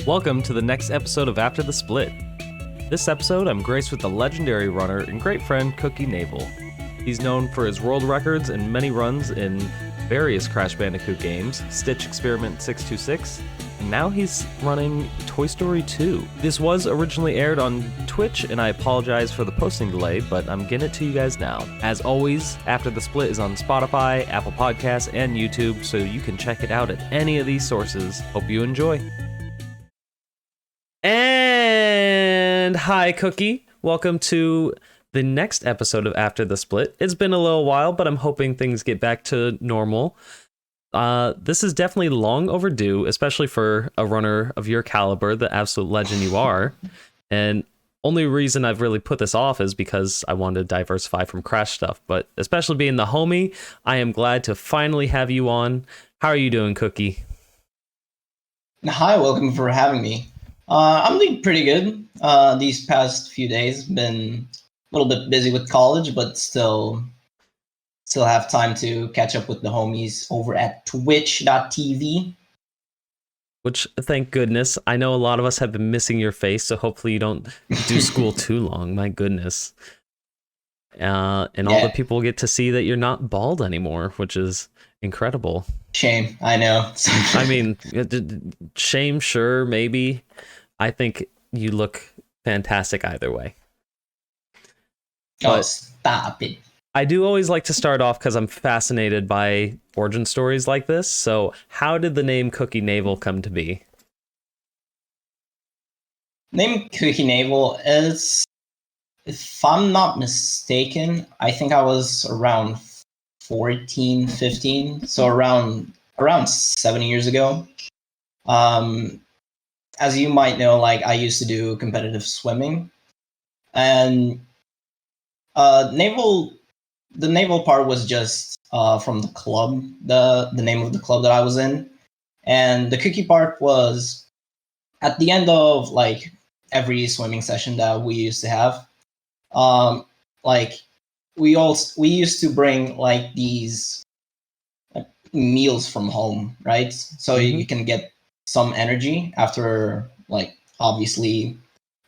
Welcome to the next episode of After the Split. This episode, I'm graced with the legendary runner and great friend CookieNaval. He's known for his world records and many runs in various Crash Bandicoot games, Stich Experiment 626, and now he's running Toy Story 2. This was originally aired on Twitch, and I apologize for the posting delay, but I'm getting it to you guys now. As always, After the Split is on Spotify, Apple Podcasts, and YouTube, so you can check it out at any of these sources. Hope you enjoy. And hi, Cookie. Welcome to the next episode of After the Split. It's been a little while, but I'm hoping things get back to normal. This is definitely long overdue, especially for a runner of your caliber, the absolute legend you are. And only reason I've really put this off is because I wanted to diversify from Crash stuff. But especially being the homie, I am glad to finally have you on. How are you doing, Cookie? Hi, welcome for having me. I'm doing pretty good. These past few days, been a little bit busy with college, but still have time to catch up with the homies over at twitch.tv. Which, thank goodness. I know a lot of us have been missing your face, so hopefully you don't do school too long. My goodness. All the people get to see that you're not bald anymore, which is incredible. Shame, I know. I mean, shame, sure, maybe. I think you look fantastic either way. Oh, stop it. I do always like to start off because I'm fascinated by origin stories like this. So how did the name CookieNaval come to be? Name CookieNaval is, if I'm not mistaken, I think I was around 14, 15, so around 7 years ago. As you might know, like I used to do competitive swimming, and the naval part was just from the club, the name of the club that I was in, and the cookie part was at the end of like every swimming session that we used to have. Like we used to bring like these meals from home, right? So you can get some energy after, like, obviously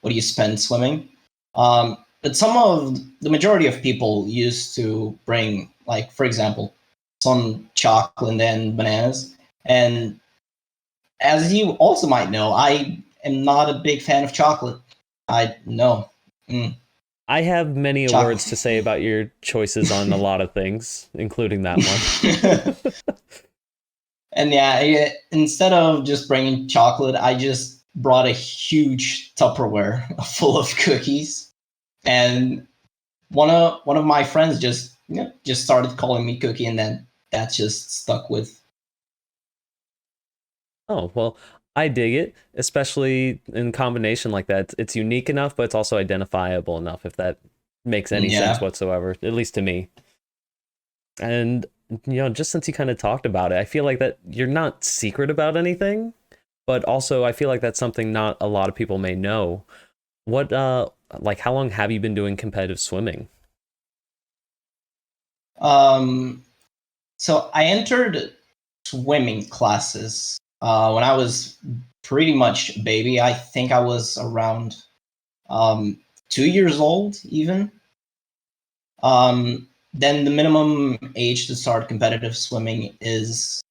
what you spend swimming. But the majority of people used to bring, like, for example, some chocolate and bananas. And as you also might know, I am not a big fan of chocolate. I know. I have many words to say about your choices on a lot of things, including that one. And yeah, instead of just bringing chocolate, I just brought a huge Tupperware full of cookies. And one of my friends just started calling me Cookie, and then that just stuck with. Oh, well, I dig it, especially in combination like that. It's unique enough, but it's also identifiable enough, if that makes any sense whatsoever, at least to me. And just since you kind of talked about it, I feel like that you're not secret about anything, but also I feel like that's something not a lot of people may know. What, like, how long have you been doing competitive swimming? So I entered swimming classes when I was pretty much a baby. I think I was around 2 years old, even. Then the minimum age to start competitive swimming is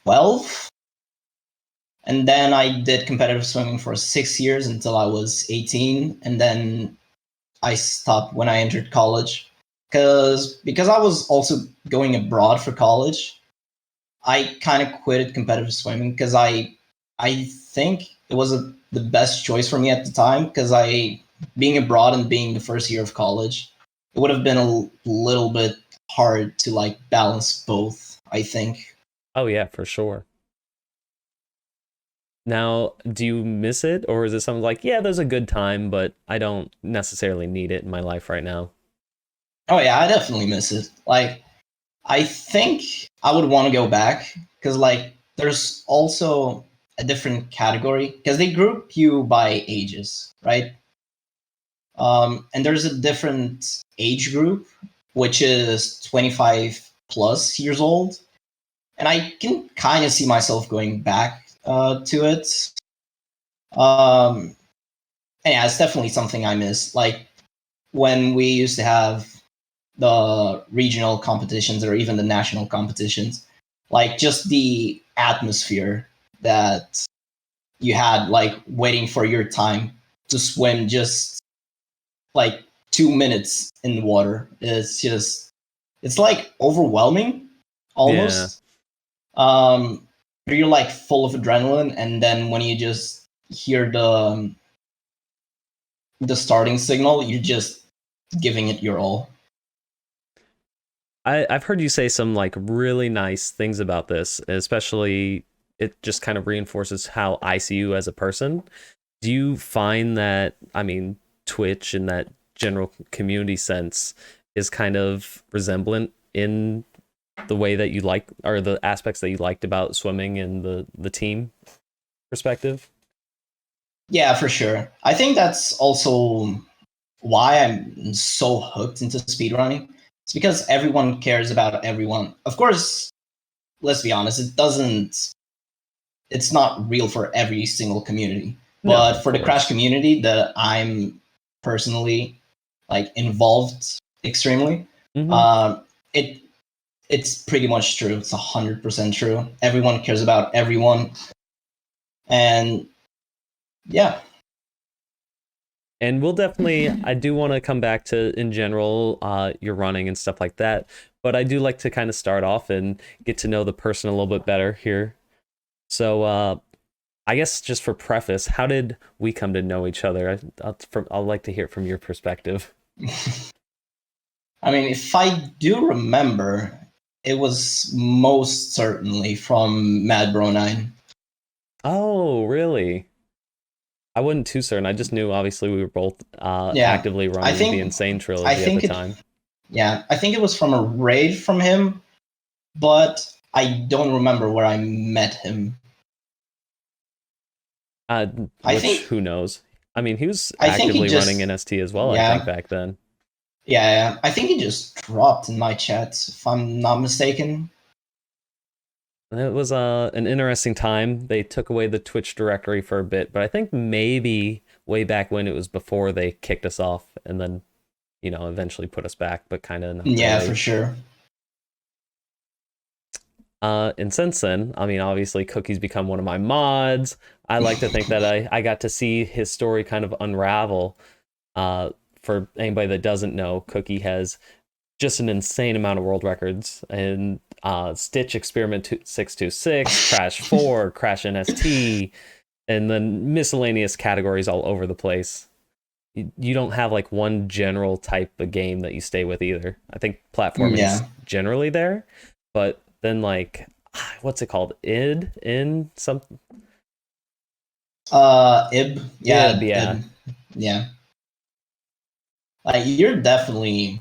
12. And then I did competitive swimming for 6 years until I was 18. And then I stopped when I entered college. Because I was also going abroad for college, I kind of quitted competitive swimming because I think it was the best choice for me at the time, because being abroad and being the first year of college, it would have been a little bit hard to like balance both, I think. Oh yeah, for sure. Now, do you miss it, or is it something like, yeah, there's a good time, but I don't necessarily need it in my life right now? Oh yeah, I definitely miss it. Like, I think I would want to go back, because like there's also a different category, because they group you by ages, right? And there's a different age group, which is 25 plus years old. And I can kind of see myself going back to it, Um, and yeah, it's definitely something I miss. Like when we used to have the regional competitions or even the national competitions, like just the atmosphere that you had, like waiting for your time to swim just like 2 minutes in the water. It's like overwhelming Yeah. almost. You're like full of adrenaline, and then when you just hear the starting signal, you're just giving it your all. I've heard you say some like really nice things about this, especially it just kind of reinforces how I see you as a person. Do you find that, I mean, Twitch in that general community sense is kind of resemblant in the way that you like, or the aspects that you liked about swimming and the team perspective? Yeah, for sure. I think that's also why I'm so hooked into speedrunning. It's because everyone cares about everyone. Of course, let's be honest, it's not real for every single community. No, But of for the Crash course. community that I'm personally like involved extremely, Hmm. um, it it's pretty much true. It's 100% true. Everyone cares about everyone, and yeah, And we'll definitely, I do want to come back to, in general, your running and stuff like that. But I do like to kind of start off and get to know the person a little bit better here. So, I guess just for preface, how did we come to know each other? I'll like to hear it from your perspective. I mean, if I do remember, it was most certainly from Mad Bro 9. Oh, really? I wasn't too certain. I just knew obviously we were both Yeah, actively I running the think Insane I trilogy at the think it. time. Yeah, I think it was from a raid from him, but I don't remember where I met him. Uh, I which, think who knows? I mean, he was I think he actively running just NST as well, I think, yeah back then. yeah I think he just dropped in my chat if I'm not mistaken. It was an interesting time. They took away the Twitch directory for a bit, but I think maybe way back when it was before they kicked us off and then, eventually put us back, but kind of not Yeah, for really. sure. And since then, I mean, obviously, Cookie's become one of my mods. I like to think that I got to see his story kind of unravel. Uh, for anybody that doesn't know, Cookie has just an insane amount of world records and Stich Experiment 626, Crash 4, Crash NST, and then miscellaneous categories all over the place. You don't have like one general type of game that you stay with either. I think platforming's Yeah. generally there, but then like what's it called? In some Ib. ib, Yeah, yeah. Ib. Yeah. Like you're definitely.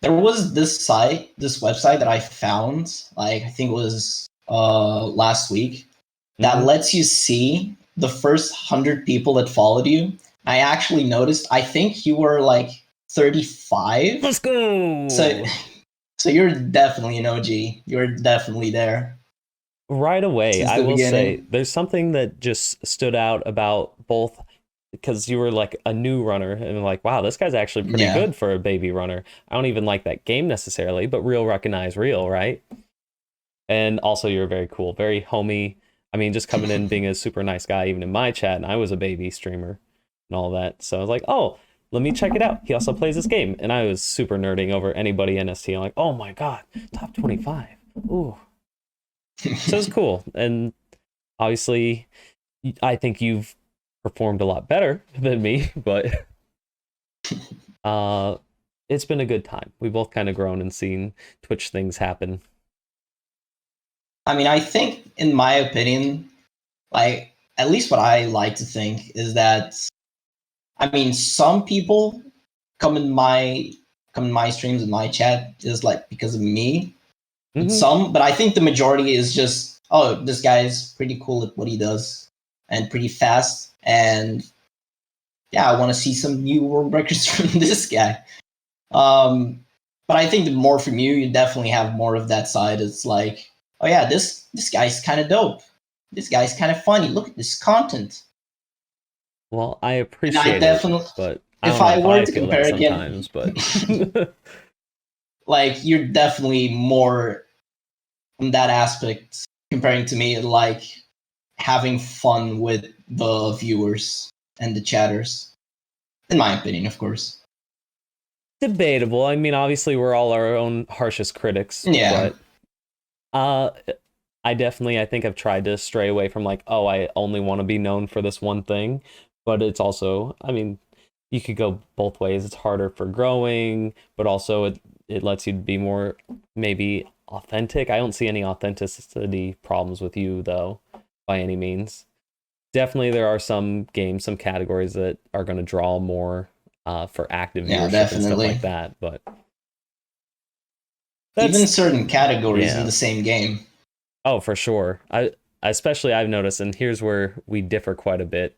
There was this website that I found. Like I think it was last week that Mm-hmm. lets you see the first 100 people that followed you. I actually noticed. I think you were like 35. Let's So go. so you're definitely an OG. You're definitely there Right away, since I the will say beginning. there's something that just stood out about both because you were like a new runner and like, wow, this guy's actually pretty Yeah. good for a baby runner. I don't even like that game necessarily, but real recognize real, right? And also you're very cool, very homey. I mean, just coming in being a super nice guy, even in my chat, and I was a baby streamer and all that. So I was like, oh, let me check it out. He also plays this game. And I was super nerding over anybody NST. I'm like, oh my God, top 25. Ooh. So it's cool. And obviously, I think you've performed a lot better than me, but uh, it's been a good time. We both kind of grown and seen Twitch things happen. I mean, I think, in my opinion, like at least what I like to think is that I mean, some people come in my come in my streams and my chat just like because of me. Hmm. But I think the majority is just, oh, this guy is pretty cool at what he does and pretty fast, and yeah, I want to see some new world records from this guy. But I think the more from you, you definitely have more of that side. It's like, oh yeah, this guy's kind of dope. This guy's kind of funny. Look at this content. Well, I And I appreciate it, definitely, but I if don't know I if were I to feel that compare again, sometimes, but like you're definitely more in that aspect comparing to me, like having fun with the viewers and the chatters, in my opinion, of course. debatable. I mean, obviously we're all our own harshest critics, Yeah, but uh I think I've tried to stray away from like, oh, I only want to be known for this one thing, but it's also, I mean, you could go both ways. It's harder for growing, but also it lets you be more maybe authentic. I don't see any authenticity problems with you though, by any means. Definitely there are some games, some categories that are going to draw more for active yeah, viewership and stuff definitely. like that, but Even that's certain categories in yeah. the same game. Oh, for sure. I've noticed, and here's where we differ quite a bit.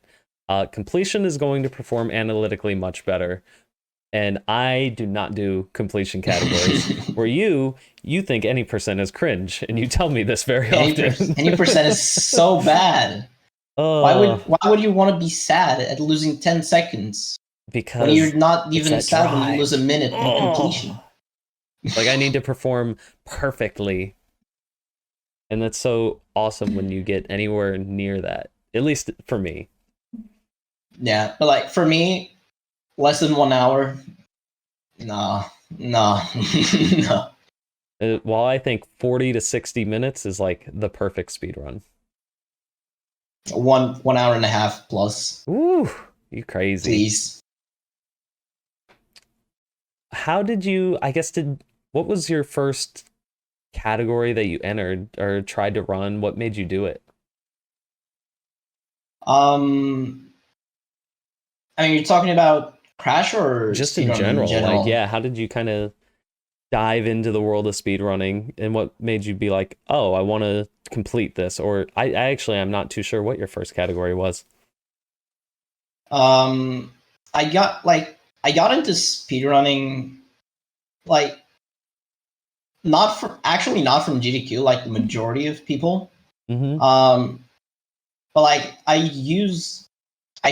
Completion is going to perform analytically much better, and I do not do completion categories. Where you think any percent is cringe, and you tell me this very often. Any percent is so bad. uh, Why would you want to be sad at losing 10 seconds when you're because not it's even that sad when you lose a drive. minute in completion? Oh, like I need to perform perfectly, and that's so awesome when you get anywhere near that. At least for me. Yeah, but like for me, less than 1 hour, no, no, no. While I think 40 to 60 minutes is like the perfect speed run. 1 hour and a half plus, Ooh, you crazy. please. How did you, I guess, what was your first category that you entered or tried to run? What made you do it? Um, I mean, you're talking about Crash or Just in speedrun in general, like, general? yeah, how did you kind of dive into the world of speedrunning and what made you be like, oh, I want to complete this? Or I actually, I'm not too sure what your first category was. Um, I got into speedrunning like not from GDQ like the majority of people. Mm-hmm. Um, but like I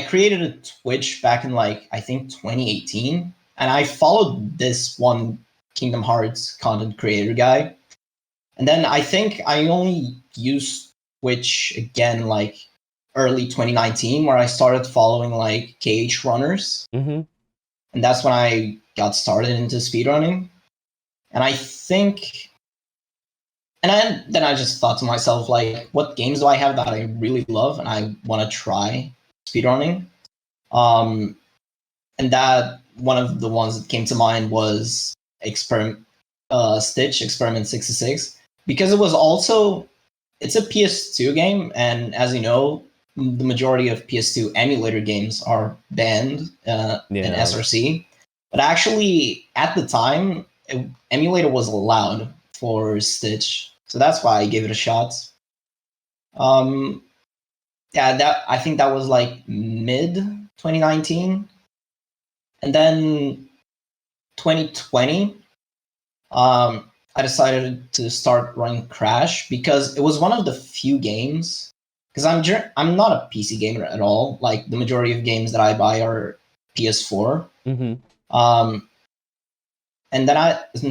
created a Twitch back in like I think 2018, and I followed this one Kingdom Hearts content creator guy, and then I think I only used Twitch again like early 2019, where I started following like KH runners, Mm-hmm. and that's when I got started into speedrunning. And I think, then I just thought to myself, like, what games do I have that I really love and I want to try speedrunning? Um, and that one of the ones that came to mind was Stitch Experiment 66, because it was also it's a PS2 game, and as you know, the majority of PS2 emulator games are banned in Yeah. SRC. But actually, at the time, emulator was allowed for Stitch, so that's why I gave it a shot. Um, yeah, that I think that was like mid 2019, and then 2020, I decided to start running Crash because it was one of the few games. Because I'm not a PC gamer at all. Like the majority of games that I buy are PS4. Mm-hmm. Um, and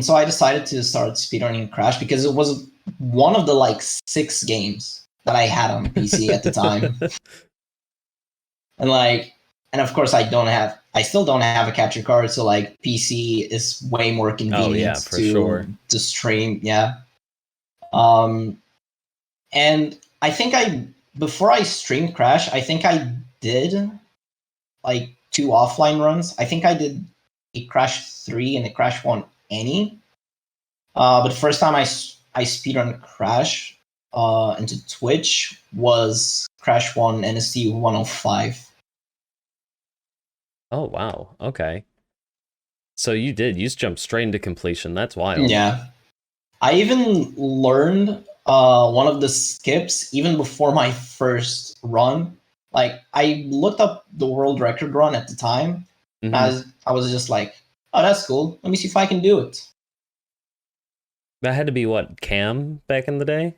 so I decided to start speedrunning Crash because it was one of the like 6 games that I had on PC at the time. And like, and of course I still don't have a capture card, so like PC is way more Oh, yeah, convenient for sure. to stream. Yeah. Um, and I think before I streamed Crash, I think I did like 2 offline runs. I think I did a Crash 3 and a Crash 1 any. But the first time I speedrun Crash into Twitch was Crash 1 NST 105. Oh, wow. Okay. So you just jumped straight into completion. That's wild. Yeah. I even learned one of the skips even before my first run. Like I looked up the world record run at the time. Mm-hmm. I was just like, oh, that's cool. Let me see if I can do it. That had to be what, Cam back in the day?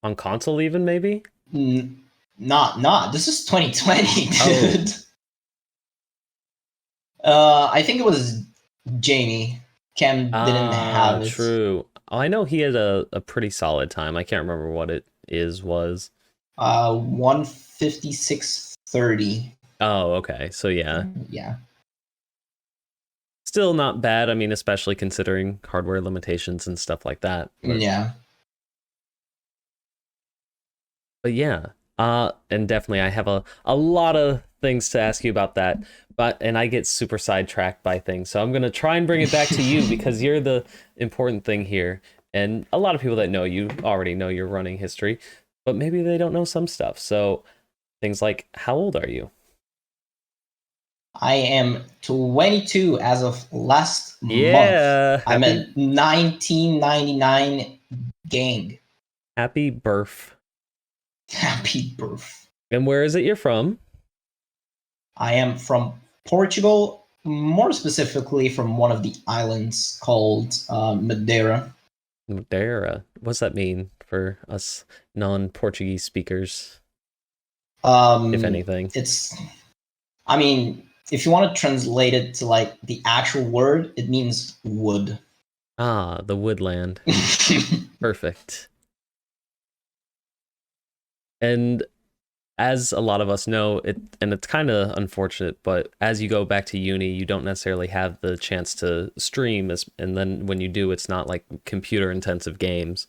On console even maybe? Not. This is 2020, Oh, dude. I think it was Jamie. Cam didn't have it. True. Oh, I know he had a pretty solid time. I can't remember what it was. 1:56:30. Oh, okay. So yeah. Yeah. Still not bad. I mean, especially considering hardware limitations and stuff like that. Yeah. But yeah. And definitely I have a lot of things to ask you about that. And I get super sidetracked by things. So I'm gonna try and bring it back to you because you're the important thing here. And a lot of people that know you already know your running history, but maybe they don't know some stuff. So things like, how old are you? I am 22 as of last month. Yeah, I'm a 1999 gang. happy birth. Happy birth. And where is it you're from? I am from Portugal, more specifically from one of the islands called Madeira. Madeira. What's that mean for us non-Portuguese speakers, if anything? I mean, if you want to translate it to like the actual word, it means wood. Ah, the woodland. Perfect. And as a lot of us know, it's kind of unfortunate, but as you go back to uni, you don't necessarily have the chance to stream, and then when you do, it's not like computer intensive games.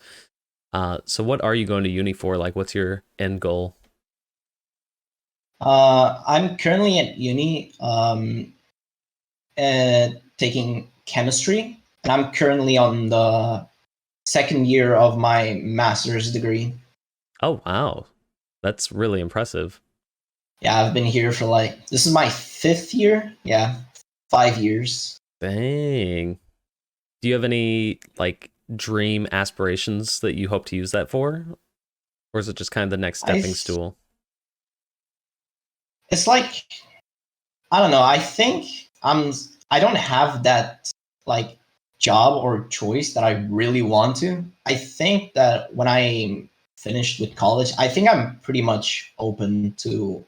So what are you going to uni for? Like, what's your end goal? I'm currently at uni taking chemistry, and I'm currently on the second year of my master's degree. Oh, wow. That's really impressive. Yeah, I've been here for this is my 5th year. Yeah, 5 years. Dang. Do you have any like dream aspirations that you hope to use that for? Or is it just kind of the next stepping stool? It's like, I don't know. I think I don't have that like job or choice that I really want to. I think that when I finished with college, I think I'm pretty much open to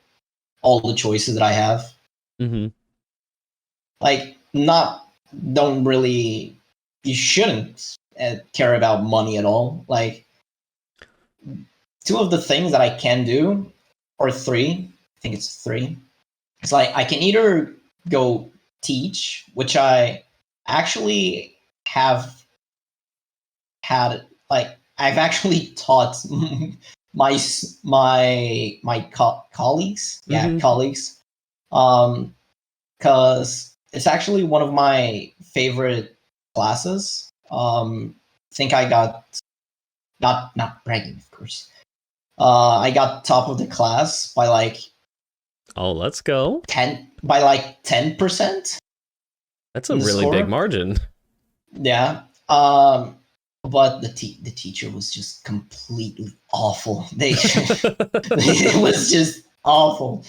all the choices that I have. Mm-hmm. Like, don't really, you shouldn't care about money at all. Like, 2 of the things that I can do, or 3, I think it's 3. It's like I can either go teach, which I actually have had. Like, I've actually taught my colleagues, Mm-hmm. colleagues, because it's actually one of my favorite classes. I think I got not bragging, of course. I got top of the class by let's go. 10%. That's a really big margin. Yeah. But the teacher was just completely awful. It was just awful.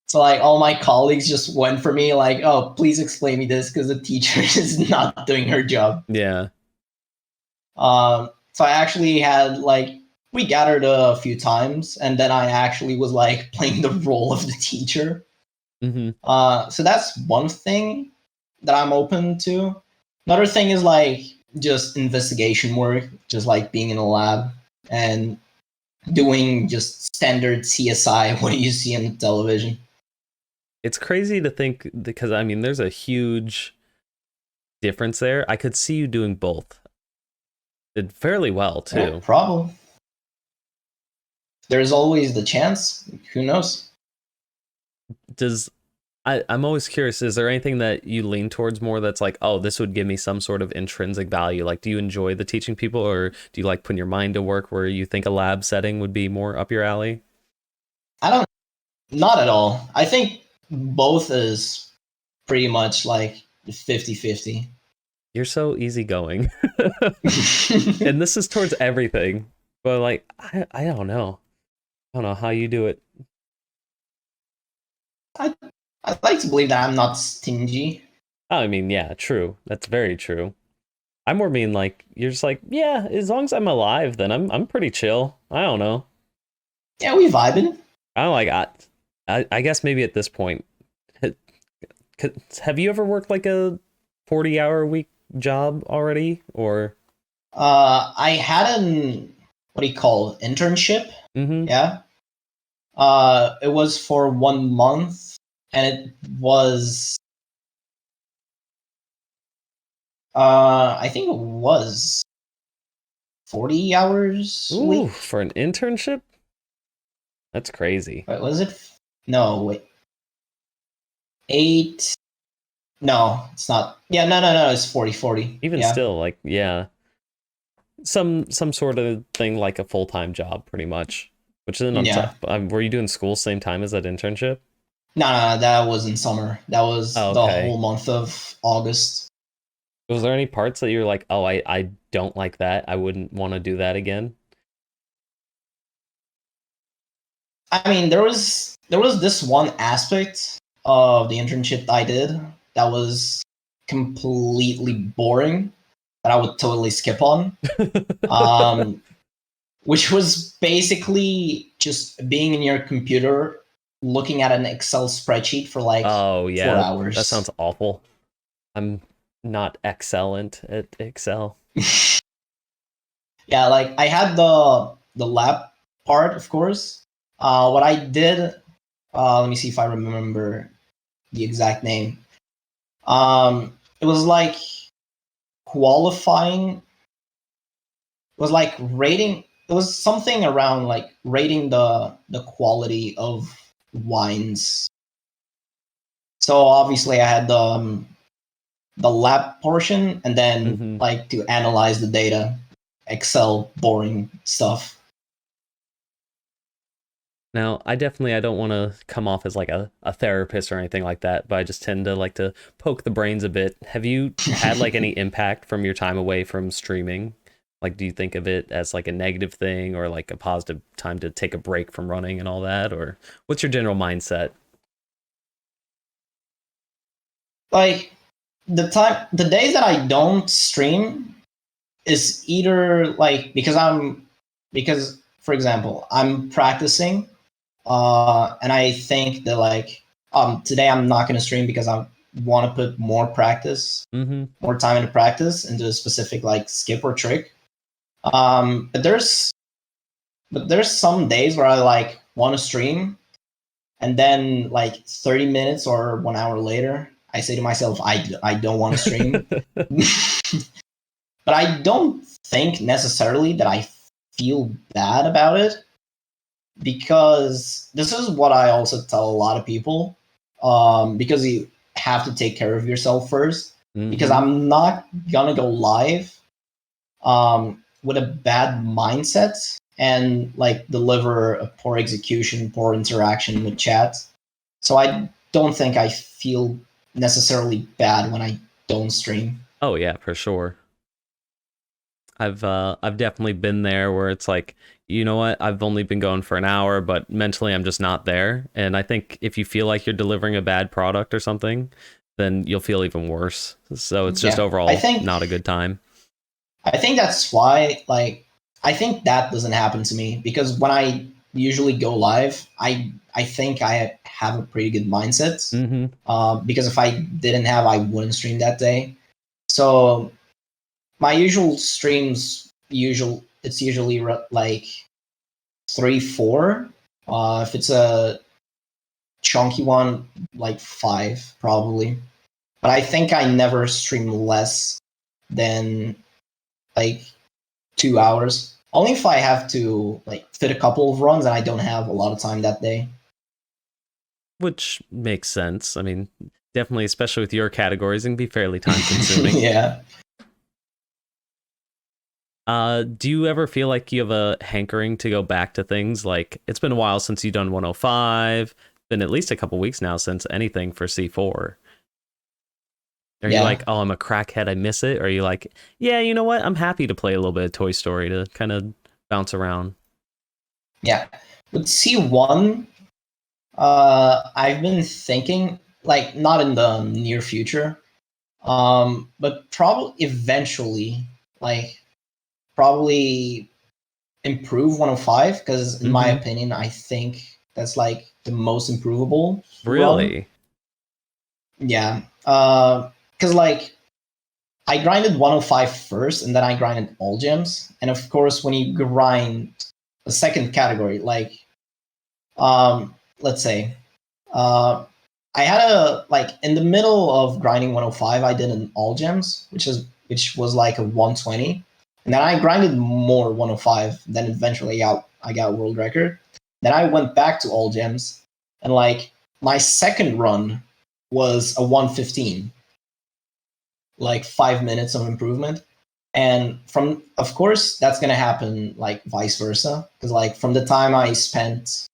So all my colleagues just went for me like, "Oh, please explain me this because the teacher is not doing her job." Yeah. So I actually had we gathered a few times, and then I actually was playing the role of the teacher. Mm-hmm. So that's one thing that I'm open to. Another thing is just investigation work, just being in a lab and doing just standard CSI, what do you see on television. It's crazy to think, because I mean, there's a huge difference there. I could see you doing both. Did fairly well too. Yeah, probably. There's always the chance. Who knows? I'm always curious, is there anything that you lean towards more that's like, oh, this would give me some sort of intrinsic value? Like, do you enjoy the teaching people, or do you like putting your mind to work where you think a lab setting would be more up your alley? Not at all. I think both is pretty much 50-50. You're so easygoing. And this is towards everything. But I don't know. I don't know how you do it. I'd like to believe that I'm not stingy. Oh, I mean, yeah, true. That's very true. I more mean you're just yeah, as long as I'm alive, then I'm pretty chill. I don't know. Yeah, we vibing. I don't I guess maybe at this point, Have you ever worked like a 40-hour a week job already, or? I had an, what do you call it, internship? Mm-hmm. Yeah. It was for 1 month, and it was, I think it was 40 hours a Ooh, week. for an internship? That's crazy. Wait, was it? No, wait. 8. No, it's not. Yeah, no. It's 40. Even Yeah. still, like, yeah, some sort of thing like a full-time job, pretty much. Which is an Yeah. were you doing school same time as that internship? No, that was in summer. That was Oh, the okay. whole month of August. Was there any parts that you're like, oh, I don't like that. I wouldn't want to do that again? I mean, there was this one aspect of the internship I did that was completely boring that I would totally skip on. Um, which was basically just being in your computer looking at an Excel spreadsheet for like Oh, four yeah, that hours. sounds awful. I'm not excellent at Excel. Yeah, like I had the lab part, of course. What I did, let me see if I remember the exact name. It was like qualifying. It was like rating. It was something around like rating the quality of wines. So obviously, I had the lab portion, and then Hmm. like to analyze the data, Excel boring stuff. Now, I don't want to come off as like a therapist or anything like that, but I just tend to like to poke the brains a bit. Have you had like any impact from your time away from streaming? Like, do you think of it as like a negative thing or like a positive time to take a break from running and all that? Or what's your general mindset? Like the days that I don't stream is either like because for example I'm practicing, and I think that like today I'm not going to stream because I want to put Mm-hmm. more time into practice into a specific like skip or trick. But there's some days where I like want to stream, and then like 30 minutes or 1 hour later I say to myself I don't want to stream. But I don't think necessarily that I feel bad about it, because this is what I also tell a lot of people. Because you have to take care of yourself first. Because Mm-hmm. I'm not gonna go live with a bad mindset and like deliver a poor execution, poor interaction with chat. So I don't think I feel necessarily bad when I don't stream. Oh yeah, for sure. I've definitely been there where it's like, you know what, I've only been going for an hour, but mentally I'm just not there. And I think if you feel like you're delivering a bad product or something, then you'll feel even worse. So it's just Yeah, I overall think not a good time. I think that's why, like, I think that doesn't happen to me because when I usually go live, I think I have a pretty good mindset. Mm-hmm. Because if I didn't have, I wouldn't stream that day. So my usual streams, it's usually like 3, 4. If it's a chunky one, like 5 probably. But I think I never stream less than like 2 hours. Only if I have to like fit a couple of runs and I don't have a lot of time that day. Which makes sense. I mean, definitely, especially with your categories, it can be fairly time consuming. Yeah. Do you ever feel like you have a hankering to go back to things? Like it's been a while since you've done 105, been at least a couple weeks now since anything for C4. Are you Yeah. like, oh, I'm a crackhead, I miss it? Or are you like, yeah, you know what? I'm happy to play a little bit of Toy Story to kind of bounce around. Yeah. With C1, I've been thinking, like, not in the near future, but probably eventually, like, probably improve 105, because in my Mm-hmm. opinion, I think that's like the most improvable run. Really? Yeah. Because like I grinded 105 first, and then I grinded all gems. And of course, when you grind a second category, like let's say, uh, I had a like in the middle of grinding 105, I did an all gems, which was like a 120, and then I grinded more 105. Then eventually, I got world record. Then I went back to all gems, and like my second run was a 115, like 5 minutes of improvement. And from, of course, that's gonna happen like vice versa, because like from the time I spent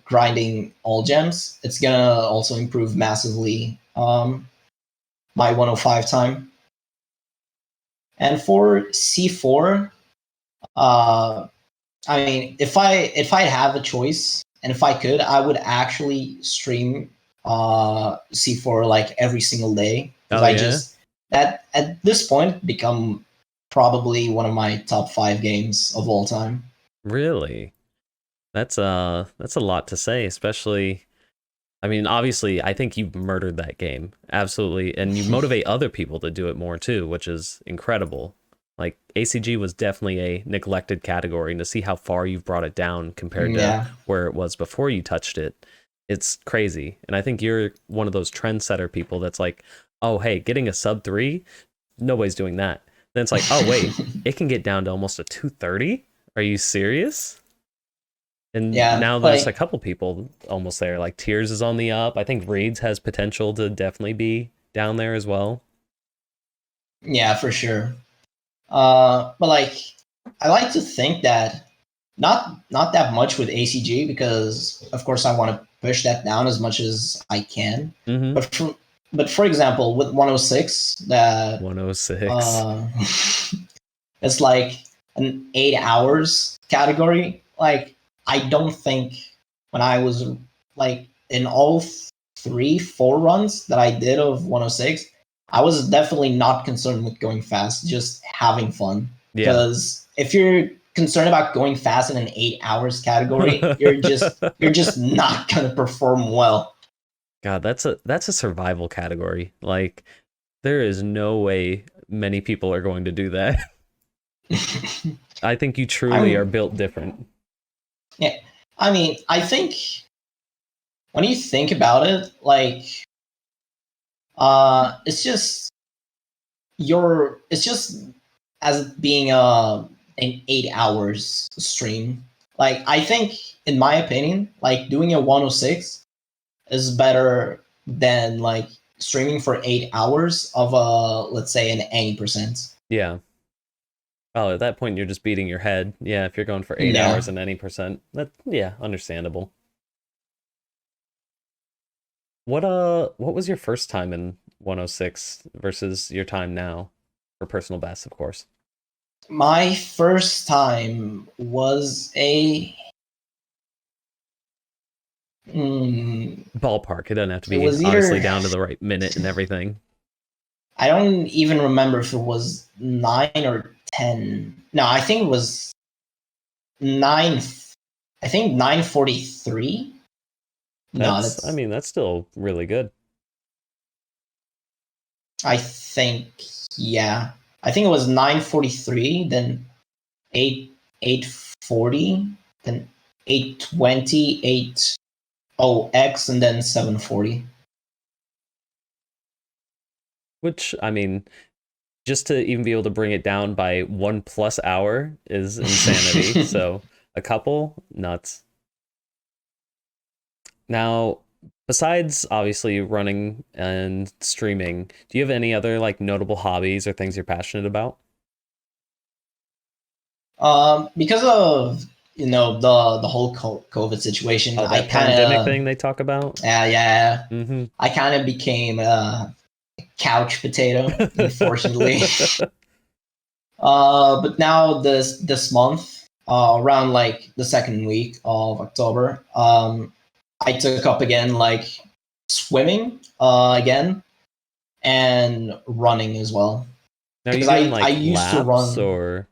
grinding all gems, it's gonna also improve massively my 105 time. And for C4, uh, I mean, if I have a choice and if I could, I would actually stream C4 like every single day, because Oh I yeah, just at this point become probably one of my top 5 games of all time. really? That's a lot to say, especially. I mean, obviously, I think you've murdered that game. Absolutely. And you motivate other people to do it more too, which is incredible. Like, ACG was definitely a neglected category, and to see how far you've brought it down compared to Yeah. where it was before you touched it, it's crazy. And I think you're one of those trendsetter people that's like, oh, hey, getting a sub 3, nobody's doing that. Then it's like, oh, wait, it can get down to almost a 230? Are you serious? And Yeah, now there's a like couple people almost there. Like Tears is on the up. I think Reeds has potential to definitely be down there as well. yeah, for sure. But like I like to think that not that much with ACG, because of course I want to push that down as much as I can. Mm-hmm. But for example, with 106, that 106. uh, it's like an 8 hours category. Like I don't think when I was like in all 3 4 runs that I did of 106, I was definitely not concerned with going fast, just having fun. Yeah. Because if you're concerned about going fast in an 8 hours category, you're just not gonna perform well. God, that's a survival category. Like there is no way many people are going to do that. I think you truly are I'm built different. yeah. I mean, I think when you think about it, like it's just it's just as being an 8 hours stream. Like I think, in my opinion, like doing a 106 is better than like streaming for 8 hours of let's say an 80%. Yeah. Oh, at that point you're just beating your head. Yeah, if you're going for 8 hours Yeah. and any percent, that yeah, understandable. What was your first time in 106 versus your time now for personal best, of course? My first time was a Ballpark. It doesn't have to it be was obviously either, down to the right minute and everything. I don't even remember if it was 9 or 10. No, I think it was 9. I think 9:43. No, I that's, mean, that's still really good. I think, yeah. I think it was 9:43, then 8:40, then 8:20, 8:00X, and then 7:40. Which, I mean, just to even be able to bring it down by 1+ hour is insanity. So a couple, nuts. Now, besides obviously running and streaming, do you have any other like notable hobbies or things you're passionate about? Because of the whole COVID situation, Oh, I that kind pandemic of thing they talk about? yeah, Mm-hmm. I kind of became a couch potato, unfortunately. But now this month, around like the second week of October, I took up again like swimming again, and running as well. Now, are you Because doing I like used to laps run, or?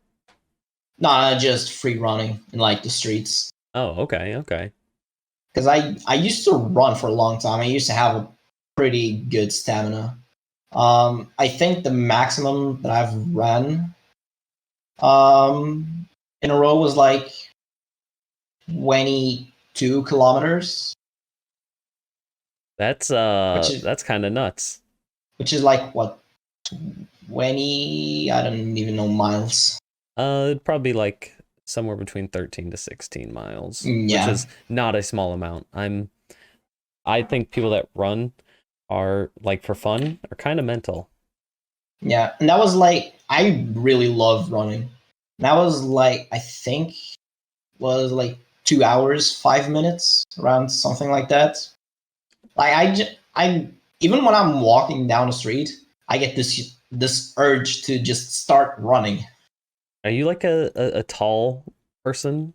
not just free running in like the streets. Oh, okay, okay. Because I used to run for a long time. I used to have pretty good stamina. I think the maximum that I've ran in a row was like 22 kilometers, That's which is that's kind of nuts. like what, 20? I don't even know miles. It'd probably like somewhere between 13 to 16 miles, which Yeah, is not a small amount. I think people that run are like for fun are kind of mental. yeah, and that was like I really love running. That was like I think was like 2 hours 5 minutes, around something like that. Like I even when I'm walking down the street, I get this urge to just start running. Are you like a tall person?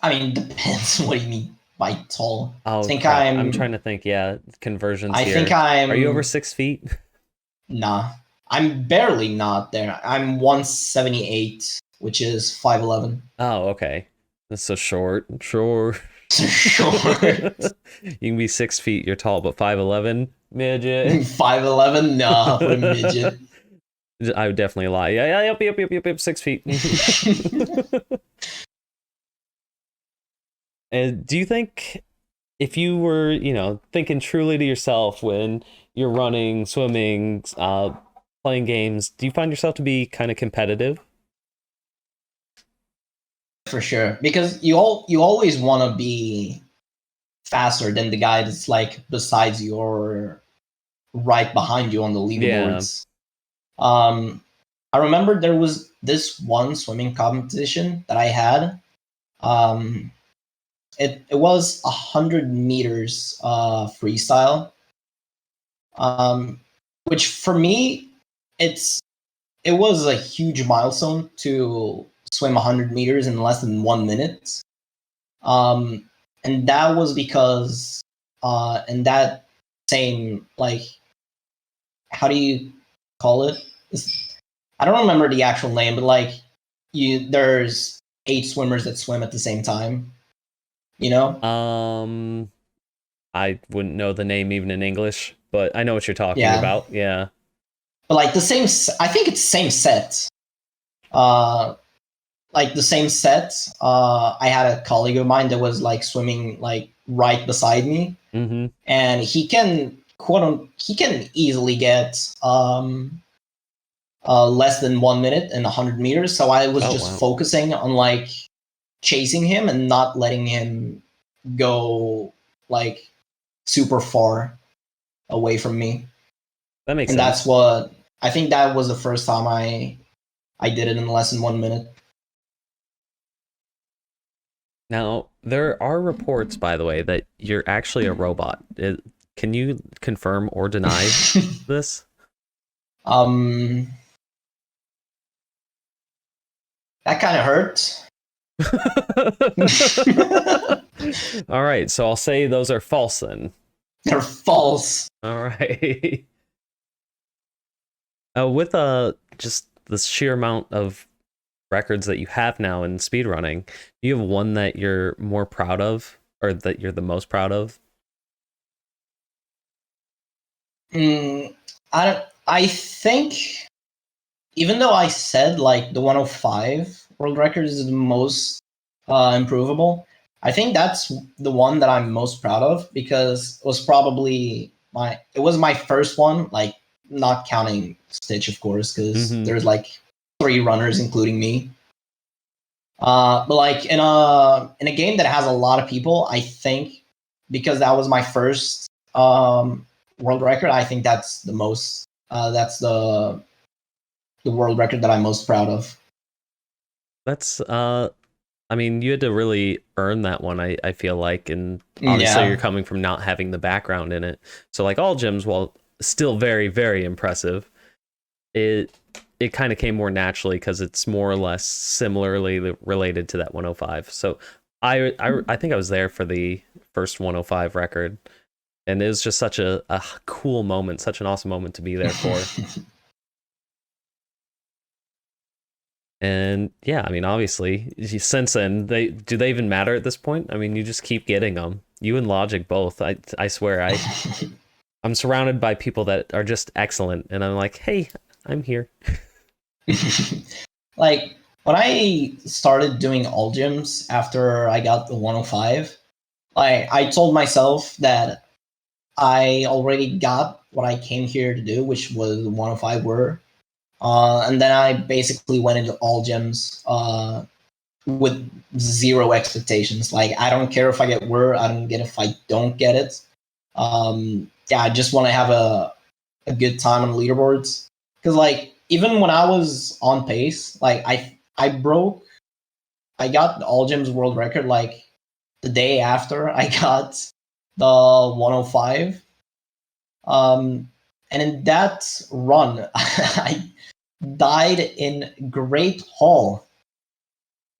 I mean, depends what you mean by tall. Oh think crap. I'm trying I'm to think, yeah, conversions I think here. Are you over I'm 6 feet? nah. I'm barely not there. I'm 178, which is 5'11. Oh, okay. That's so short. Sure. Short. You can be 6 feet, you're tall, but 5'11, midget. 5'11? Nah, what a midget. I would definitely lie. Yeah, yep, 6 feet. And do you think if you were, thinking truly to yourself when you're running, swimming, playing games, do you find yourself to be kind of competitive? For sure. Because you always want to be faster than the guy that's like besides you or right behind you on the Yeah. leaderboards. I remember there was this one swimming competition that I had. Um, it was 100 meters freestyle, which for me it was a huge milestone to swim 100 meters in less than 1 minute. Um, and that was because in that same like how do you call it? I don't remember the actual name, but like there's 8 swimmers that swim at the same time. You know? Um, I wouldn't know the name even in English, but I know what you're talking Yeah. about. Yeah. But like the same, I think it's same set. Uh, like the same set. I had a colleague of mine that was like swimming like right beside me, Mm-hmm. and he can easily get less than 1 minute in 100 meters. So I was Oh, just wow. focusing on like chasing him and not letting him go like super far away from me. That makes And that's sense. what I think that was the first time I did it in less than 1 minute. Now, there are reports, by the way, that you're actually a robot. Can you confirm or deny this? um, that kind of hurt. All right, so I'll say those are false then. They're false. All right. With just the sheer amount of records that you have now in speedrunning, do you have one that you're more proud of, or that you're the most proud of? I think even though I said like the 105 world record is the most improvable, I think that's the one that I'm most proud of because it was my first one, like not counting Stitch, of course, because Mm-hmm. there's like 3 runners, including me. But like in a game that has a lot of people, I think because that was my first world record, I think that's the most. That's the world record that I'm most proud of. That's I mean, you had to really earn that one, I feel like, and obviously you're Yeah, coming from not having the background in it. So like all gyms, while still very, very impressive, it it kind of came more naturally because it's more or less similarly related to that 105. So I think I was there for the first 105 record, and it was just such a cool moment, such an awesome moment to be there for. And yeah, I mean, obviously, since then, do they even matter at this point? I mean, you just keep getting them. You and Logic both. I swear, I'm surrounded by people that are just excellent, and I'm like, hey, I'm here. Like when I started doing all gyms after I got the 105, like I told myself that I already got what I came here to do, which was 105 were. And then I basically went into all gyms with zero expectations. Like I don't care if I get word, I don't get if I don't get it. Yeah, I just want to have a good time on leaderboards. Because like even when I was on pace, like I got the all gyms world record like the day after I got the 105. And in that run, I died in Great Hall.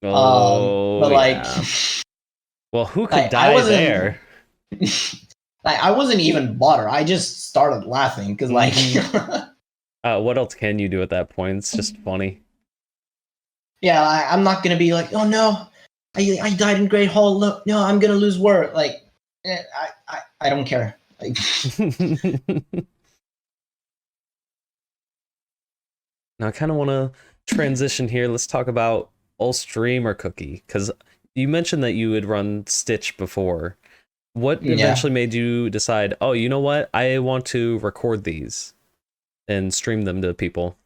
Oh, But like, yeah. Well, who could like I die wasn't there? like I wasn't even butter. I just started laughing because like What else can you do at that point? It's just funny. yeah, I'm not gonna be like, oh no, I died in Great Hall. Look, no, I'm gonna lose work. Like, I don't care. Like, Now, I kind of want to transition here. Let's talk about Ulstream or Cookie, because you mentioned that you had run Stitch before. What yeah, eventually made you decide, oh, you know what? I want to record these and stream them to people?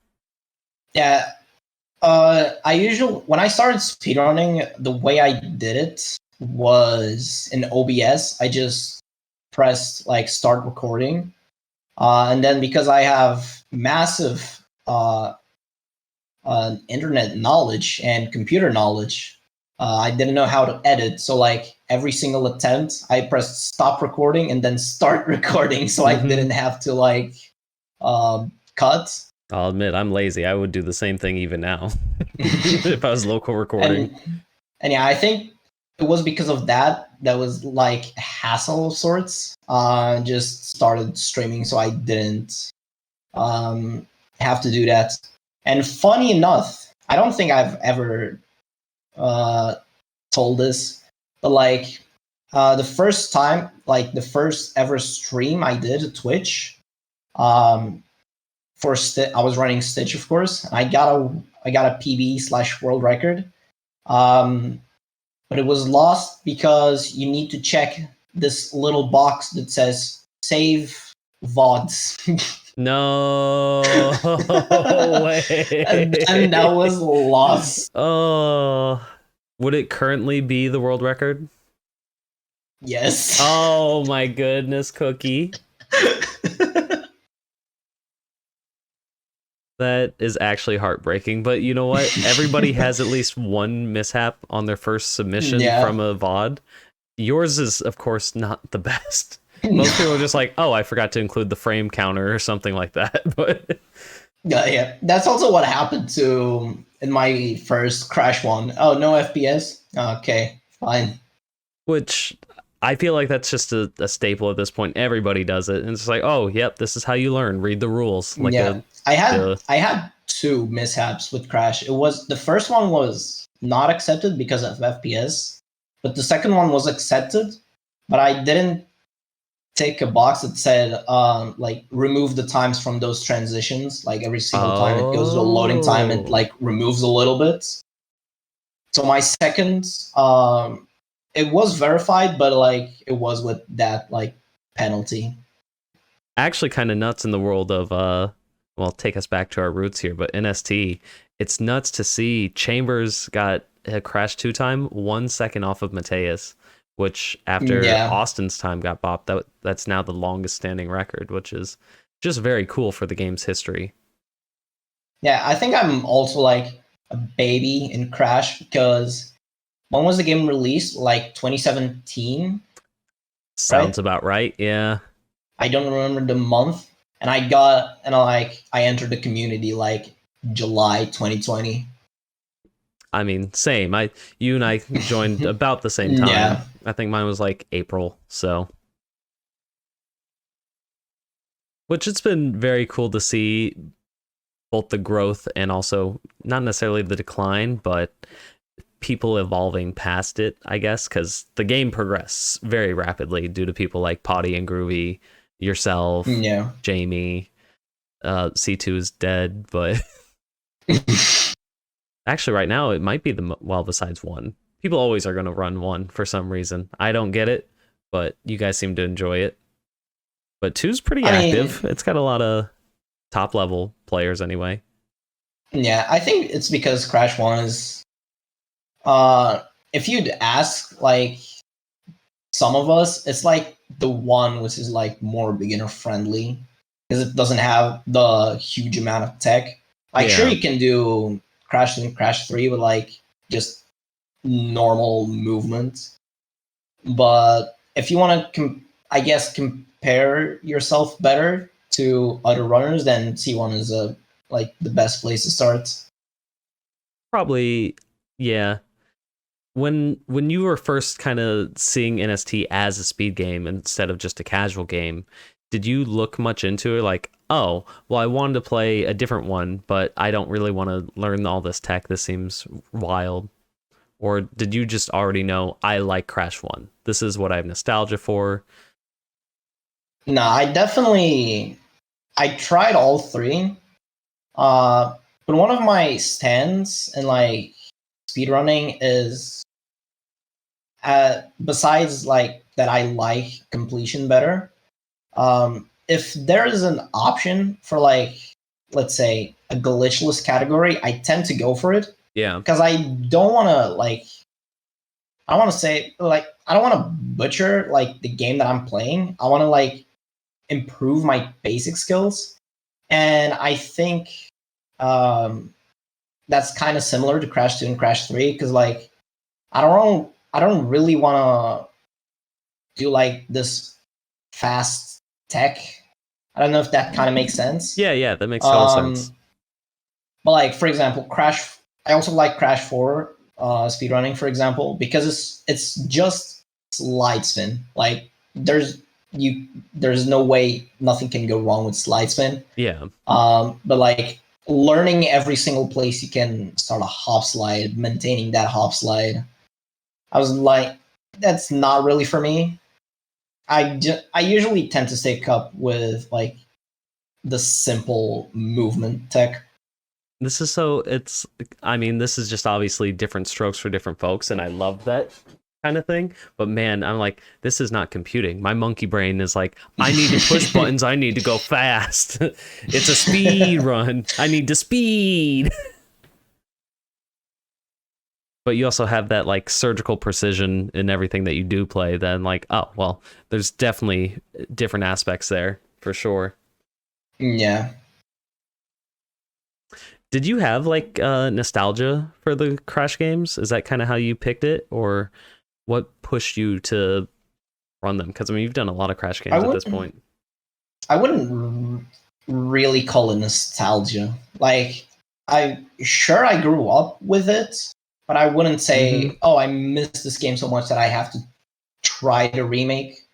yeah. I usually when I started speedrunning, the way I did it was in OBS. I just pressed like start recording, and then because I have massive internet knowledge and computer knowledge, I didn't know how to edit. So like every single attempt, I pressed stop recording and then start recording, so I didn't have to like cut. I'll admit, I'm lazy. I would do the same thing even now if I was local recording. And yeah, I think it was because of that was like a hassle of sorts. Just started streaming, so I didn't um, have to do that. And funny enough, I don't think I've ever uh, told this, but like the first time, like the first ever stream I did at Twitch, um, I was running Stitch, of course, and I got a PB/world record. Um, but it was lost because you need to check this little box that says save VODs. No And that way. was lost. Oh, would it currently be the world record? Yes. Oh my goodness, Cookie. That is actually heartbreaking, but you know what? Everybody has at least one mishap on their first submission Yeah. from a VOD. Yours is, of course, not the best. Most people are just like, oh, I forgot to include the frame counter or something like that. But Yeah. That's also what happened to in my first Crash one. Oh, no FPS? Okay, fine. which I feel like that's just a staple at this point. Everybody does it. And it's like, oh, yep, this is how you learn. Read the rules. Like Yeah. a I had two mishaps with Crash. It was the first one was not accepted because of FPS, but the second one was accepted, but I didn't tick a box that said like remove the times from those transitions. Like every single time it goes to a loading time, it oh. like removes a little bit. So my second it was verified, but like it was with that like penalty. Actually kind of nuts in the world of well, take us back to our roots here, but NST, it's nuts to see Chambers got a crash 2 time 1 second off of Mateus, which after Yeah. Austin's time got bopped, that's now the longest standing record, which is just very cool for the game's history. Yeah, I think I'm also like a baby in Crash because when was the game released? Like 2017, Sounds right? about right. Yeah. I don't remember the month. And I entered the community like July 2020. I mean, same. You and I joined about the same Yeah. time. I think mine was like April, so which it's been very cool to see both the growth and also not necessarily the decline, but people evolving past it, I guess, because the game progresses very rapidly due to people like Potty and Groovy, yourself, Yeah. Jamie. C2 is dead, but actually right now it might be besides 1. People always are going to run 1 for some reason. I don't get it, but you guys seem to enjoy it. But 2's pretty active. It's got a lot of top level players anyway. Yeah, I think it's because Crash 1 is if you'd ask like some of us, it's like the one which is like more beginner friendly because it doesn't have the huge amount of tech. Like sure you can do Crash 2 and Crash 3 with like just normal movement. But if you want to I guess compare yourself better to other runners, then C1 is like the best place to start. Probably, yeah. When you were first kind of seeing NST as a speed game instead of just a casual game, did you look much into it? Like, oh, well, I wanted to play a different one, but I don't really want to learn all this tech. This seems wild. Or did you just already know, I like Crash 1? This is what I have nostalgia for? No, I tried all 3. But one of my stands in like speedrunning is besides like that I like completion better. If there is an option for like let's say a glitchless category, I tend to go for it. Yeah. Because I don't want to like I want to say like I don't want to butcher like the game that I'm playing. I want to like improve my basic skills, and I think that's kind of similar to Crash 2 and Crash 3 because like I don't really want to do like this fast tech. I don't know if that kind of makes sense. Yeah, that makes total sense. But like for example, I also like Crash 4 speedrunning, for example, because it's just slide spin. Like there's no way nothing can go wrong with slide spin. Yeah. But like learning every single place you can start a hop slide, maintaining that hop slide, I was like, that's not really for me. I usually tend to stick up with like the simple movement tech. This is this is just obviously different strokes for different folks, and I love that kind of thing. But man, I'm like, this is not computing. My monkey brain is like, I need to push buttons. I need to go fast. It's a speed run. I need to speed. But you also have that like surgical precision in everything that you do play. Then like, oh, well, there's definitely different aspects there for sure. Yeah. Did you have like nostalgia for the Crash games? Is that kind of how you picked it, or what pushed you to run them? Because I mean, you've done a lot of Crash games at this point. I wouldn't really call it nostalgia. Like, I grew up with it, but I wouldn't say, oh, I miss this game so much that I have to try the remake.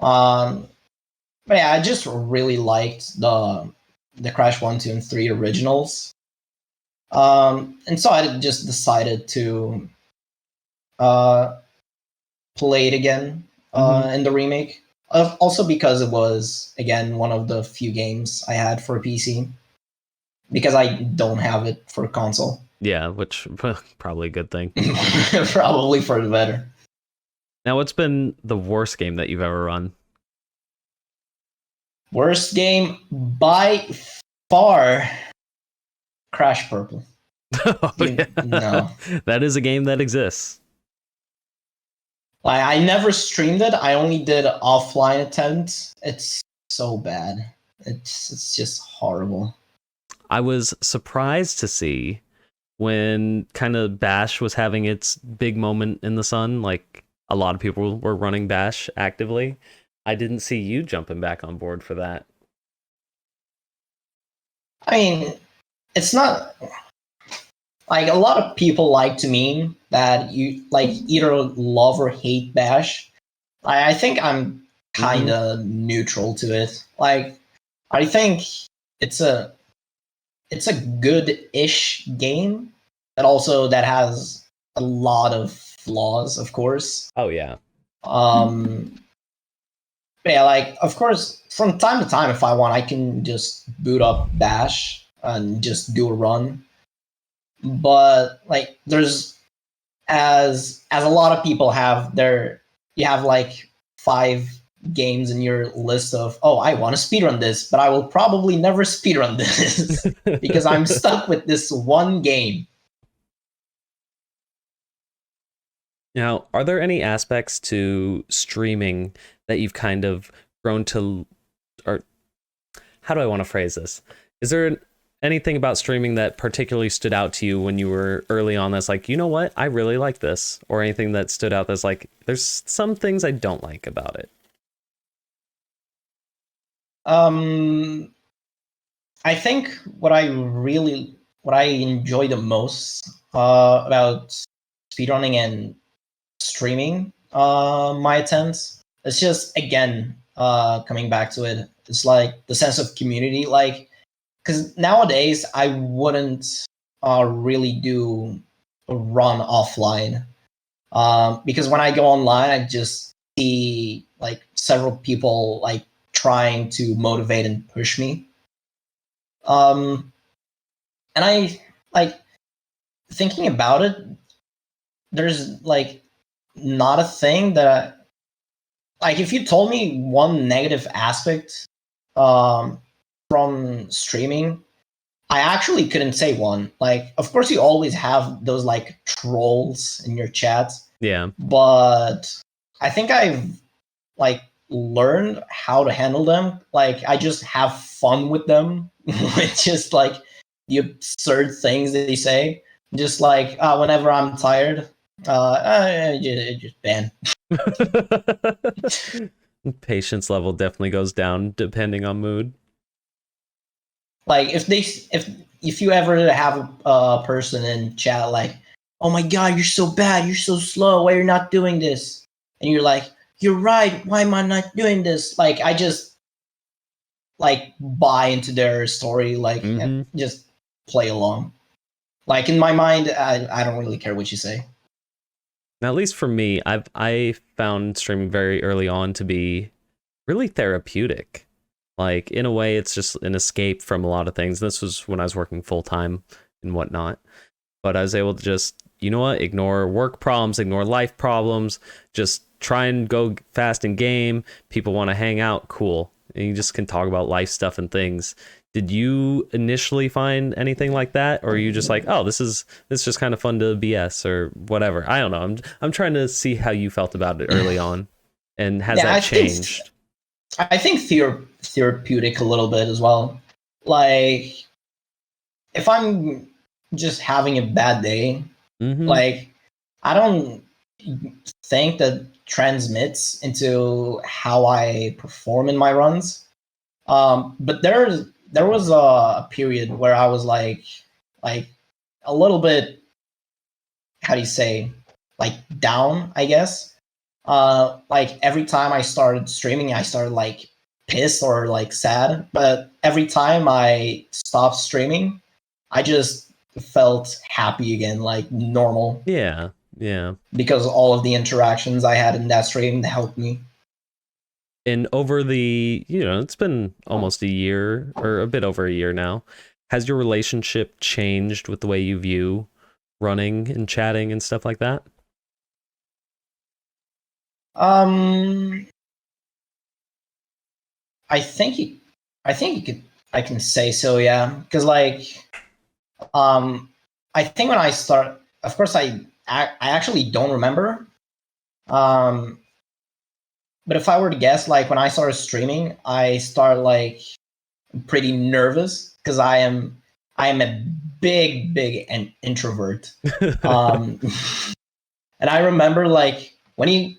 But yeah, I just really liked the Crash 1, 2, and 3 originals. And so I just decided to play it again in the remake. Also because it was, again, one of the few games I had for PC. Because I don't have it for console. Yeah, which probably a good thing. Probably for the better. Now, what's been the worst game that you've ever run? Worst game by far, Crash Purple. No. That is a game that exists. Like, I never streamed it. I only did offline attempts. It's so bad. It's just horrible. I was surprised to see when kind of Bash was having its big moment in the sun. Like a lot of people were running Bash actively. I didn't see you jumping back on board for that. I mean, it's not like a lot of people like to meme that you like either love or hate Bash. I think I'm kind of neutral to it. Like, I think it's it's a good-ish game, but also that has a lot of flaws, of course. Oh yeah. But yeah, like of course, from time to time, if I want, I can just boot up Bash and just do a run. But like, there's as a lot of people have you have like 5 games in your list of, oh, I want to speedrun this, but I will probably never speedrun this because I'm stuck with this one game. Now, are there any aspects to streaming that you've kind of grown to, or how do I want to phrase this? Is there anything about streaming that particularly stood out to you when you were early on that's like, you know what, I really like this? Or anything that stood out that's like, there's some things I don't like about it? I think what I enjoy the most about speedrunning and streaming my attempts, it's just, again, coming back to it, it's like the sense of community. Like, because nowadays I wouldn't really do a run offline, because when I go online, I just see like several people like trying to motivate and push me. And I like, thinking about it, there's like not a thing that like, if you told me one negative aspect um from streaming, I actually couldn't say one. Like, of course you always have those like trolls in your chat, Yeah. but I think I've like learned how to handle them. Like, I just have fun with them with just like the absurd things that they say. Just like, whenever I'm tired, just ban. Patience level definitely goes down depending on mood. Like, if you ever have a person in chat like, oh my god, you're so bad, you're so slow, why you're not doing this? And you're like, you're right, why am I not doing this? Like, I just like buy into their story, like, just play along. Like, in my mind, I don't really care what you say. Now, at least for me, I found streaming very early on to be really therapeutic. Like, in a way, it's just an escape from a lot of things. This was when I was working full time and whatnot. But I was able to just, you know what, ignore work problems, ignore life problems, just try and go fast in game. People want to hang out, cool. And you just can talk about life stuff and things. Did you initially find anything like that, or are you just like, oh, this is just kind of fun to BS or whatever? I don't know. I'm trying to see how you felt about it early on, and has that changed? I think therapeutic a little bit as well. Like, if I'm just having a bad day, like, I don't think that translates into how I perform in my runs. But there was a period where I was like a little bit, how do you say, like down, I guess. Like, every time I started streaming, I started like pissed or like sad. But every time I stopped streaming, I just felt happy again, like normal. Yeah. Because all of the interactions I had in that stream helped me. And over the, it's been almost a year or a bit over a year now. Has your relationship changed with the way you view running and chatting and stuff like that? I can say so, yeah. Because like, I think when I start, of course, I actually don't remember. But if I were to guess, like, when I started streaming, I started like pretty nervous because I am a big introvert. And I remember like when you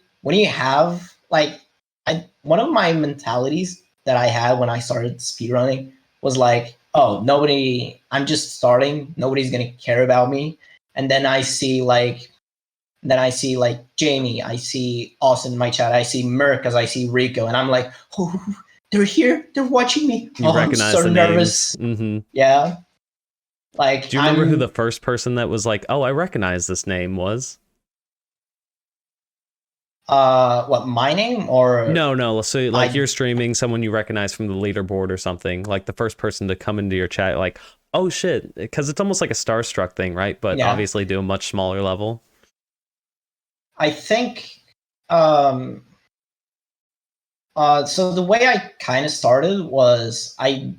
have like, one of my mentalities that I had when I started speedrunning was like, oh, I'm just starting, nobody's gonna care about me. And then I see like Jamie, I see Austin in my chat, I see Merc, as I see Rico, and I'm like, oh, they're here, they're watching me. You recognize I'm so the nervous. names. Yeah. Like, Do you remember who the first person that was like, oh, I recognize this name was? what, my name or No. So like you're streaming, someone you recognize from the leaderboard or something, like the first person to come into your chat, like, oh shit, because it's almost like a Starstruck thing, right? But yeah. obviously do a much smaller level. I think so the way I kind of started was I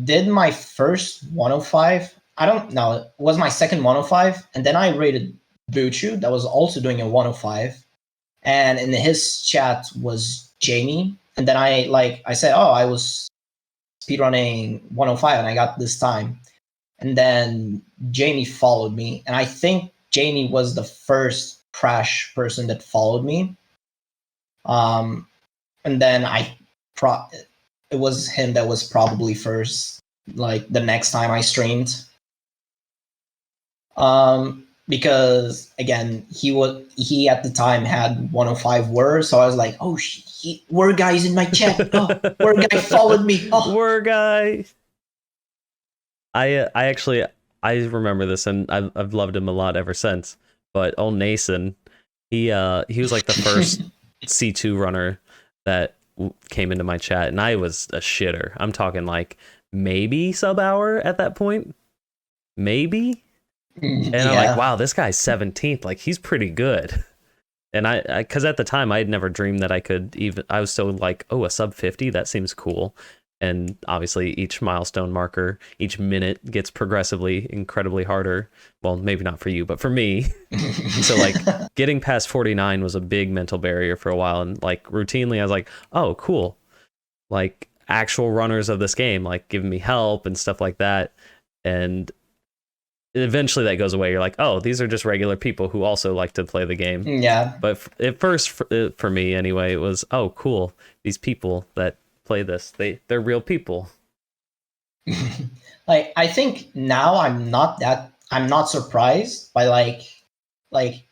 did my first 105. I don't know, it was my second 105, and then I rated Buchu that was also doing a 105, and in his chat was Jamie, and then I said, oh, I was speedrunning 105 and I got this time, and then Jamie followed me, and I think Jamie was the first Crash person that followed me. And then it was him that was probably first, like the next time I streamed. Because again, he at the time had 105 words, so I was like, oh, word guy's in my chat. Oh, word guy followed me. Oh, word guy. I actually I remember this, and I've loved him a lot ever since. But old Nason, he was like the first C2 runner that came into my chat, and I was a shitter. I'm talking like maybe sub hour at that point, maybe. And I'm like, wow, this guy's 17th. Like, he's pretty good. And I because at the time I had never dreamed that I could even. I was so like, oh, a sub 50, that seems cool. And obviously each milestone marker, each minute gets progressively incredibly harder. Well, maybe not for you, but for me. So like getting past 49 was a big mental barrier for a while. And like routinely I was like, oh, cool. Like actual runners of this game, like giving me help and stuff like that. And eventually that goes away. You're like, oh, these are just regular people who also like to play the game. Yeah. But at first, for me anyway, it was, oh, cool. These people that play this, they're real people. Like, I think now I'm not surprised by like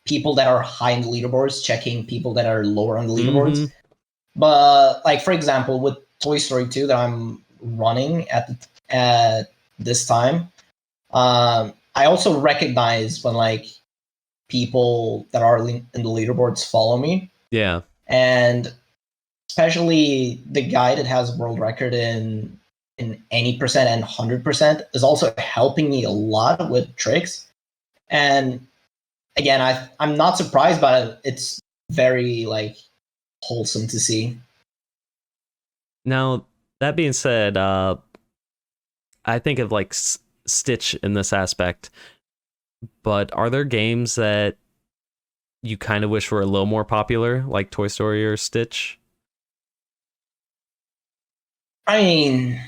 people that are high in the leaderboards checking people that are lower on the leaderboards. Mm-hmm. But like, for example, with Toy Story 2 that I'm running at this time, I also recognize when like people that are in the leaderboards follow me. Yeah. And especially the guy that has world record in any percent and 100% is also helping me a lot with tricks. And again, I'm not surprised, but it's very like wholesome to see. Now, that being said, I think of like Stitch in this aspect, but are there games that you kind of wish were a little more popular, like Toy Story or Stitch? I mean,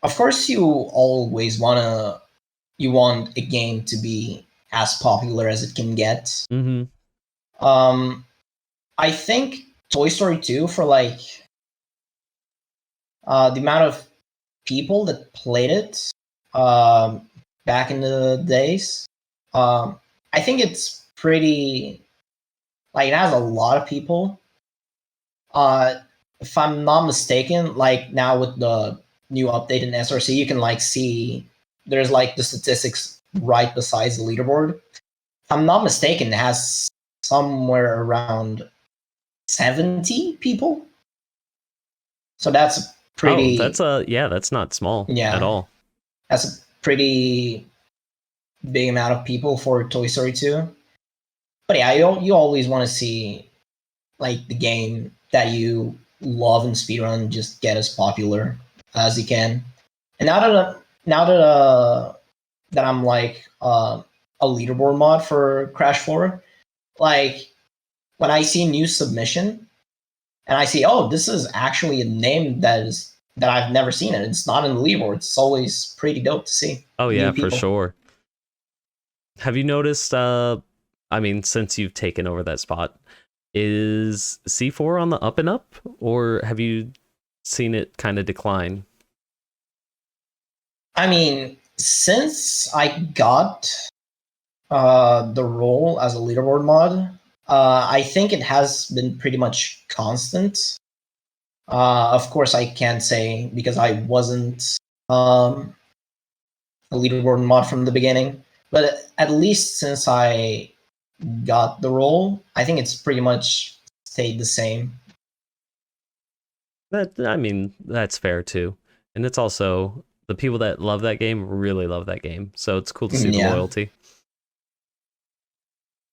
of course, you always want a game to be as popular as it can get. Mm-hmm. I think Toy Story 2, for like the amount of people that played it back in the days, I think it's pretty, like, it has a lot of people. If I'm not mistaken, like now with the new update in SRC, you can like see there's like the statistics right besides the leaderboard. If I'm not mistaken, it has somewhere around 70 people. So that's pretty. Oh, that's not small at all. That's a pretty big amount of people for Toy Story 2. But yeah, you always want to see like the game that you love in speedrun just get as popular as you can. And now that I'm like a leaderboard mod for Crash 4, like when I see a new submission and I see, oh, this is actually a name that I've never seen, and it's not in the leaderboard. It's always pretty dope to see. Oh yeah, for sure. Have you noticed? I mean, since you've taken over that spot, is C4 on the up and up, or have you seen it kind of decline? I mean, since I got the role as a leaderboard mod, I think it has been pretty much constant. Of course, I can't say because I wasn't a leaderboard mod from the beginning. But at least since I got the role, I think it's pretty much stayed the same. I mean, that's fair too. And it's also the people that love that game really love that game. So it's cool to see the Yeah. loyalty.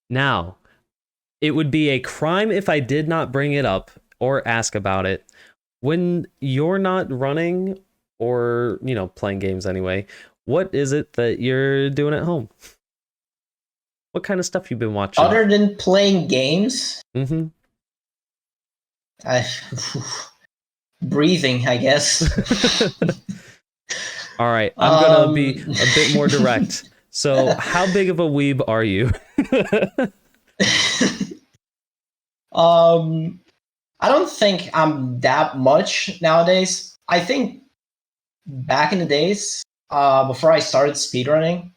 Now, it would be a crime if I did not bring it up or ask about it. When you're not running or, playing games anyway, what is it that you're doing at home? What kind of stuff you've been watching? Other than playing games, Mm-hmm. Breathing, I guess. All right, I'm gonna be a bit more direct. So, how big of a weeb are you? I don't think I'm that much nowadays. I think back in the days, before I started speedrunning,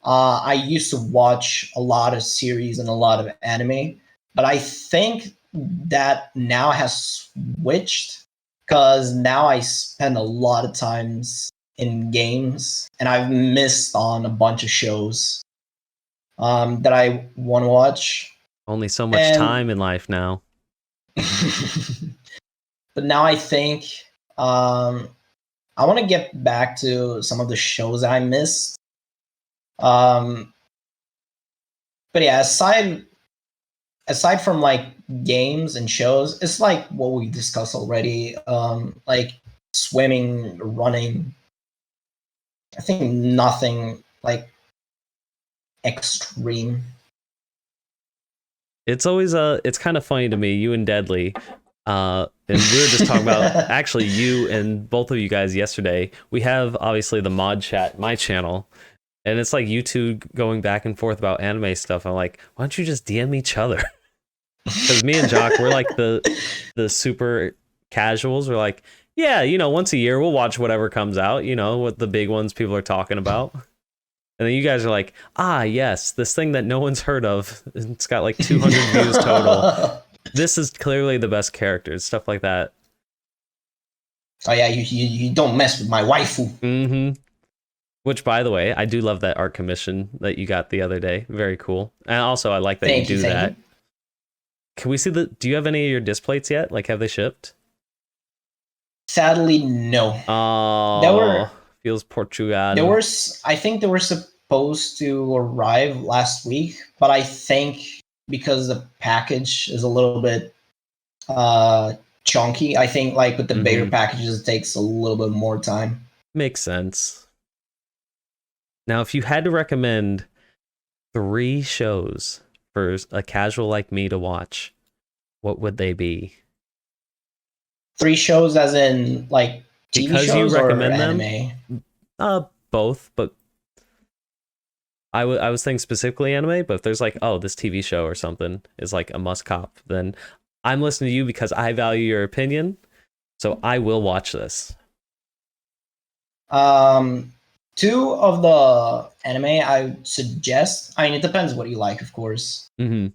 I used to watch a lot of series and a lot of anime, but I think that now has switched because now I spend a lot of times in games and I've missed on a bunch of shows that I want to watch. Only so much time in life now. But now I think I want to get back to some of the shows I missed. But yeah, aside from like games and shows, it's like what we discussed already. Like swimming, running. I think nothing like extreme. It's always it's kind of funny to me, you and Deadly. And we were just talking about actually you and both of you guys yesterday. We have obviously the mod chat, my channel, and it's like you two going back and forth about anime stuff. I'm like, why don't you just DM each other? Because me and Jock, we're like the super casuals. We're like, yeah, once a year we'll watch whatever comes out, what the big ones people are talking about. And then you guys are like, yes, this thing that no one's heard of. It's got like 200 views total. This is clearly the best characters, stuff like that. Oh yeah, you don't mess with my waifu. Mm-hmm. Which, by the way, I do love that art commission that you got the other day. Very cool. And also, I like that you do that. Can we see do you have any of your disc plates yet? Like, have they shipped? Sadly, no. Oh, feels Portugal. I think they were supposed to arrive last week, but I think because the package is a little bit chunky, I think like with the bigger packages, it takes a little bit more time. Makes sense. Now, if you had to recommend 3 shows for a casual like me to watch, what would they be? 3 shows as in like TV because shows you recommend or anime? Both, but I was thinking specifically anime, but if there's like, this TV show or something is like a must cop, then I'm listening to you because I value your opinion, so I will watch this. 2 of the anime I suggest, I mean, it depends what you like, of course. Mm-hmm.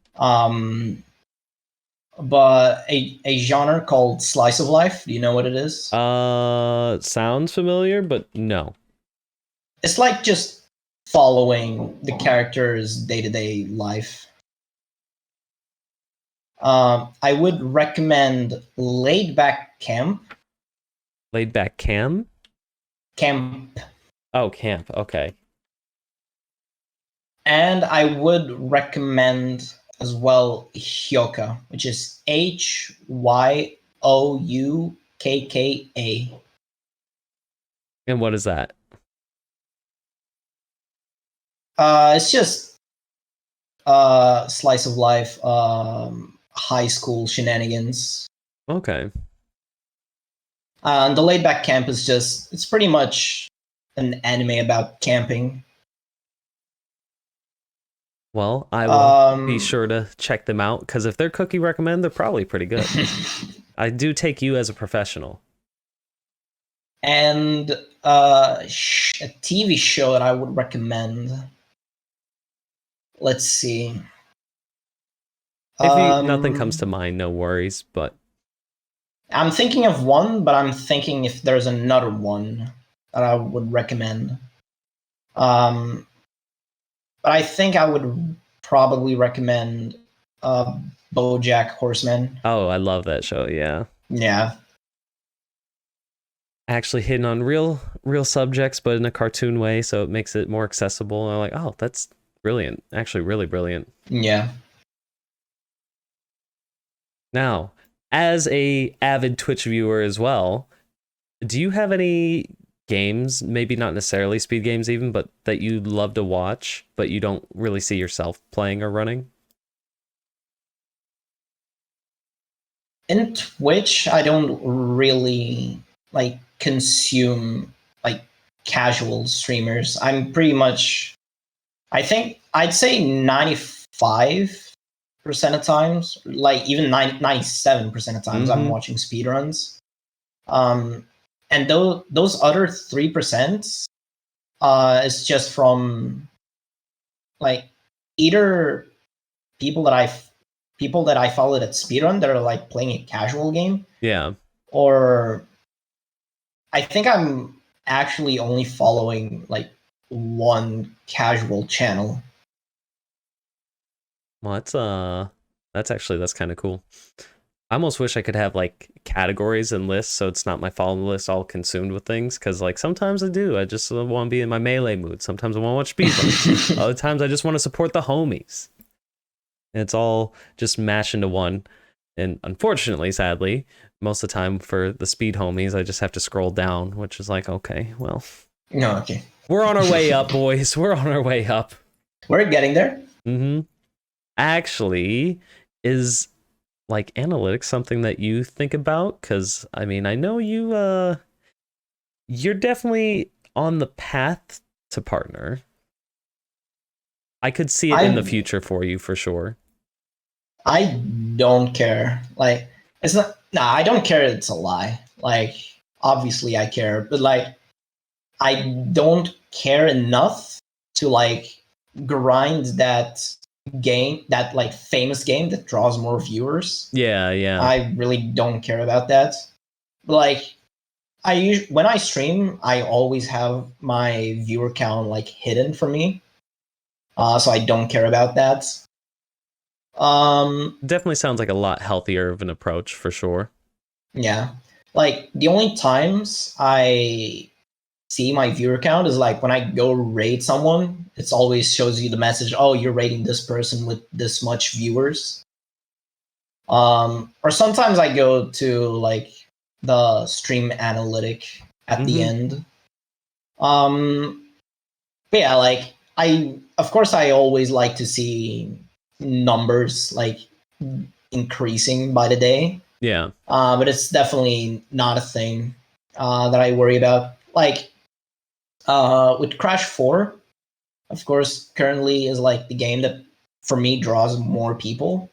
But a genre called slice of life. Do you know what it is? Sounds familiar, but no. It's like just following the character's day-to-day life. I would recommend Laid Back Camp. Laid Back Camp? Camp. Oh, Camp. Okay. And I would recommend as well Hyoka, which is Hyoukkka. And what is that? It's just slice of life, high school shenanigans. Okay. And the Laid Back Camp is it's pretty much an anime about camping. Well, I will be sure to check them out, because if they're cookie recommend, they're probably pretty good. I do take you as a professional. And a TV show that I would recommend. Let's see. If nothing comes to mind, no worries, but... I'm thinking of one, but I'm thinking if there's another one that I would recommend. Um, but I think I would probably recommend BoJack Horseman. Oh, I love that show. Yeah. Yeah. Actually hitting on real subjects, but in a cartoon way, so it makes it more accessible. And I'm like, oh, that's brilliant. Actually, really brilliant. Yeah. Now, as a avid Twitch viewer as well, do you have any games, maybe not necessarily speed games even, but that you love to watch, but you don't really see yourself playing or running? In Twitch, I don't really like consume like casual streamers. I'm pretty much, I think I'd say 95% of times, like even 97% of times, I'm watching speedruns. And those other 3% is just from like either people that I followed at speedrun that are like playing a casual game. Yeah. Or I think I'm actually only following like one casual channel. Well, that's kind of cool. I almost wish I could have like categories and lists so it's not my follow list all consumed with things, because like sometimes I do. I just want to be in my melee mood. Sometimes I want to watch speedruns. Other times I just want to support the homies. And it's all just mashed into one. And unfortunately, sadly, most of the time for the speed homies, I just have to scroll down, which is like, okay, well. No, okay. We're on our way up, boys. We're on our way up. We're getting there. Actually, is like analytics something that you think about? Because I mean, I know you're definitely on the path to partner. I could see it in the future for you for sure. I don't care. Like, it's not. Nah, I don't care. It's a lie. Like, obviously, I care, but like, I don't care enough to like grind that game, that like famous game that draws more viewers. Yeah. I really don't care about that. But like, when I stream, I always have my viewer count like hidden for me, so I don't care about that. Definitely sounds like a lot healthier of an approach for sure. Yeah, like the only times I see my viewer count is like when I go rate someone. It's always shows you the message, oh, you're rating this person with this much viewers. Or sometimes I go to like the stream analytic at the end. But yeah, like of course I always like to see numbers like increasing by the day. Yeah. But it's definitely not a thing that I worry about. Like with Crash 4, of course, currently is like the game that for me draws more people.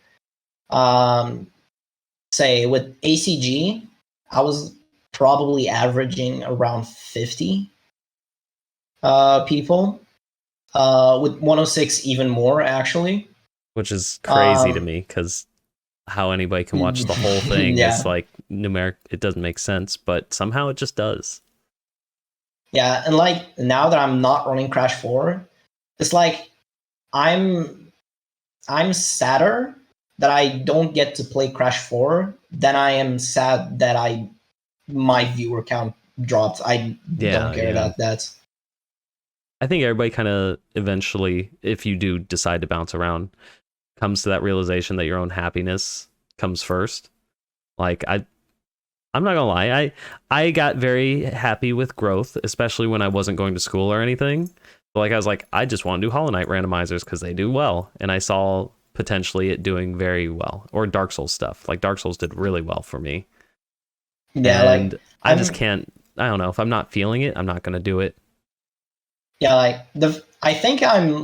Say with ACG, I was probably averaging around 50 people. With 106, even more actually. Which is crazy to me, because how anybody can watch the whole thing is like numeric. It doesn't make sense, but somehow it just does. Yeah, and like now that I'm not running Crash 4, it's like I'm sadder that I don't get to play Crash 4 than I am sad that my viewer count dropped. I don't care about that. I think everybody kind of eventually, if you do decide to bounce around, comes to that realization that your own happiness comes first. Like I'm not gonna lie, I got very happy with growth, especially when I wasn't going to school or anything. So like I was like, I just want to do Hollow Knight randomizers because they do well, and I saw potentially it doing very well. Or Dark Souls stuff. Like Dark Souls did really well for me. Yeah, and like I just can't. I don't know, if I'm not feeling it, I'm not gonna do it. Yeah, like I think I'm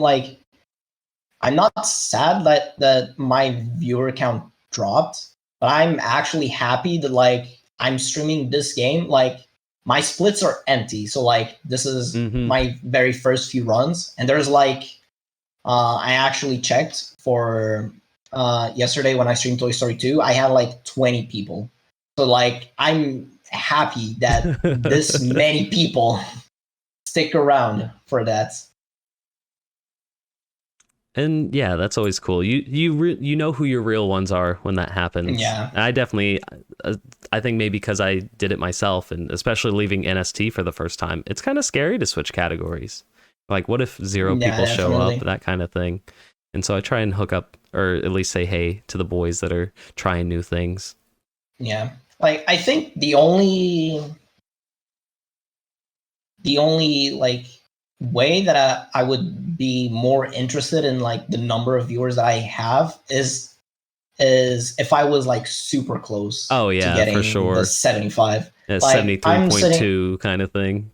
not sad that my viewer count dropped, but I'm actually happy that like I'm streaming this game. Like my splits are empty, so like this is my very first few runs, and there's like I actually checked for yesterday when I streamed Toy Story 2. I had like 20 people, so like I'm happy that this many people stick around for that. And yeah, that's always cool. You know who your real ones are when that happens. Yeah. I definitely, I think maybe because I did it myself, and especially leaving NST for the first time, it's kind of scary to switch categories. Like, what if zero people show up, that kind of thing. And so I try and hook up, or at least say hey to the boys that are trying new things. Yeah, like I think the only like way that I would be more interested in like the number of viewers that I have is if I was like super close. Oh yeah, to getting for sure. The 75. Yeah, Like 73.2 kind of thing.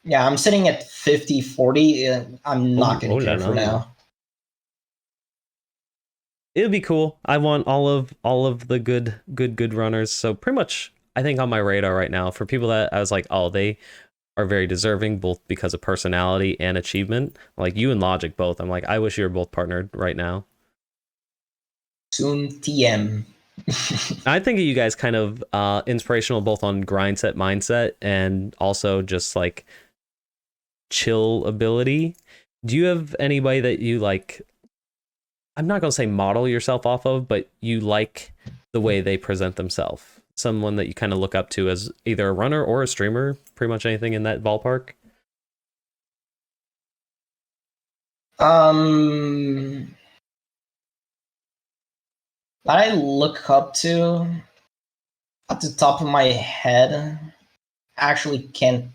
Yeah, I'm sitting at 50, 40. I'm not going to care for now. It'd be cool. I want all of the good runners. So pretty much, I think on my radar right now for people that I was like, oh, they are very deserving both because of personality and achievement. Like you and Logic both. I'm like, I wish you were both partnered right now. Soon TM. I think of you guys kind of inspirational both on grind set mindset and also just like chill ability. Do you have anybody that you like? I'm not going to say model yourself off of, but you like the way they present themselves. Someone that you kind of look up to as either a runner or a streamer, pretty much anything in that ballpark. That I look up to at the top of my head, actually can't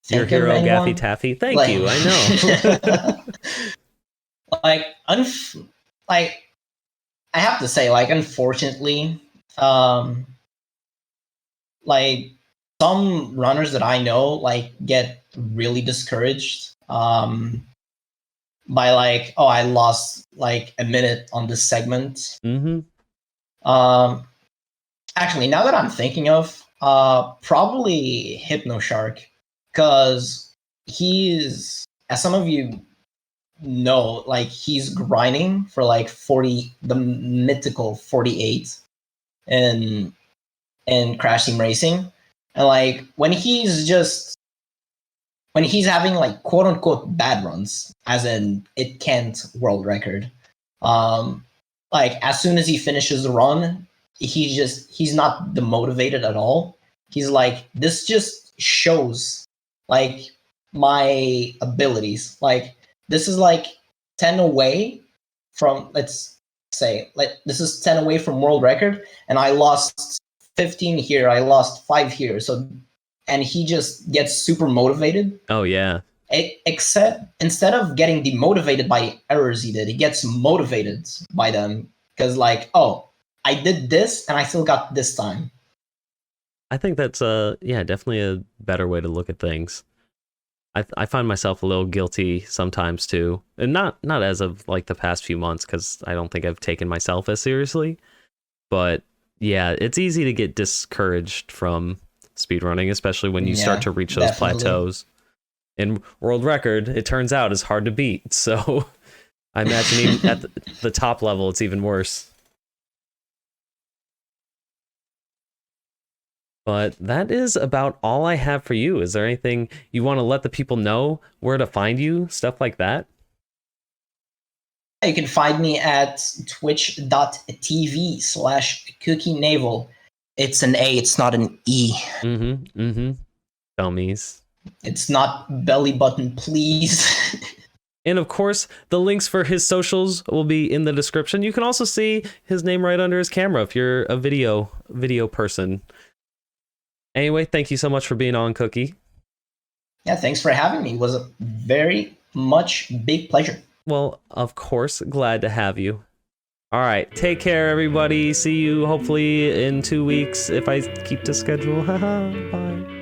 Your think hero, of anyone. Gaffy Taffy. Thank you. I know. like I have to say, like, unfortunately, like some runners that I know like get really discouraged by like, oh, I lost like a minute on this segment. Actually, now that I'm thinking of, probably HypnoShark, because he's, as some of you know, like he's grinding for like 40, the mythical 48 in Crash Team Racing, and like when he's having like quote unquote bad runs, as in it can't world record, like as soon as he finishes the run, he's not demotivated at all. He's like, this just shows like my abilities. Like this is like 10 away from, let's say, like this is 10 away from world record, and I lost 15 here, I lost 5 here. So, and he just gets super motivated. Oh yeah. Except instead of getting demotivated by errors he did, he gets motivated by them, because like, oh, I did this and I still got this time. I think that's yeah, definitely a better way to look at things. I find myself a little guilty sometimes too, and not as of like the past few months, because I don't think I've taken myself as seriously. But yeah, it's easy to get discouraged from speedrunning, especially when you start to reach those plateaus. And world record, it turns out, is hard to beat. So I imagine even at the top level, it's even worse. But that is about all I have for you. Is there anything you want to let the people know, where to find you, stuff like that? You can find me at twitch.tv/CookieNaval. It's an A, it's not an E. Dummies. It's not belly button, please. And of course, the links for his socials will be in the description. You can also see his name right under his camera if you're a video person. Anyway, thank you so much for being on, Cookie. Yeah, thanks for having me. It was a very much big pleasure. Well, of course, glad to have you. All right, take care, everybody. See you hopefully in 2 weeks if I keep to schedule. Haha, bye.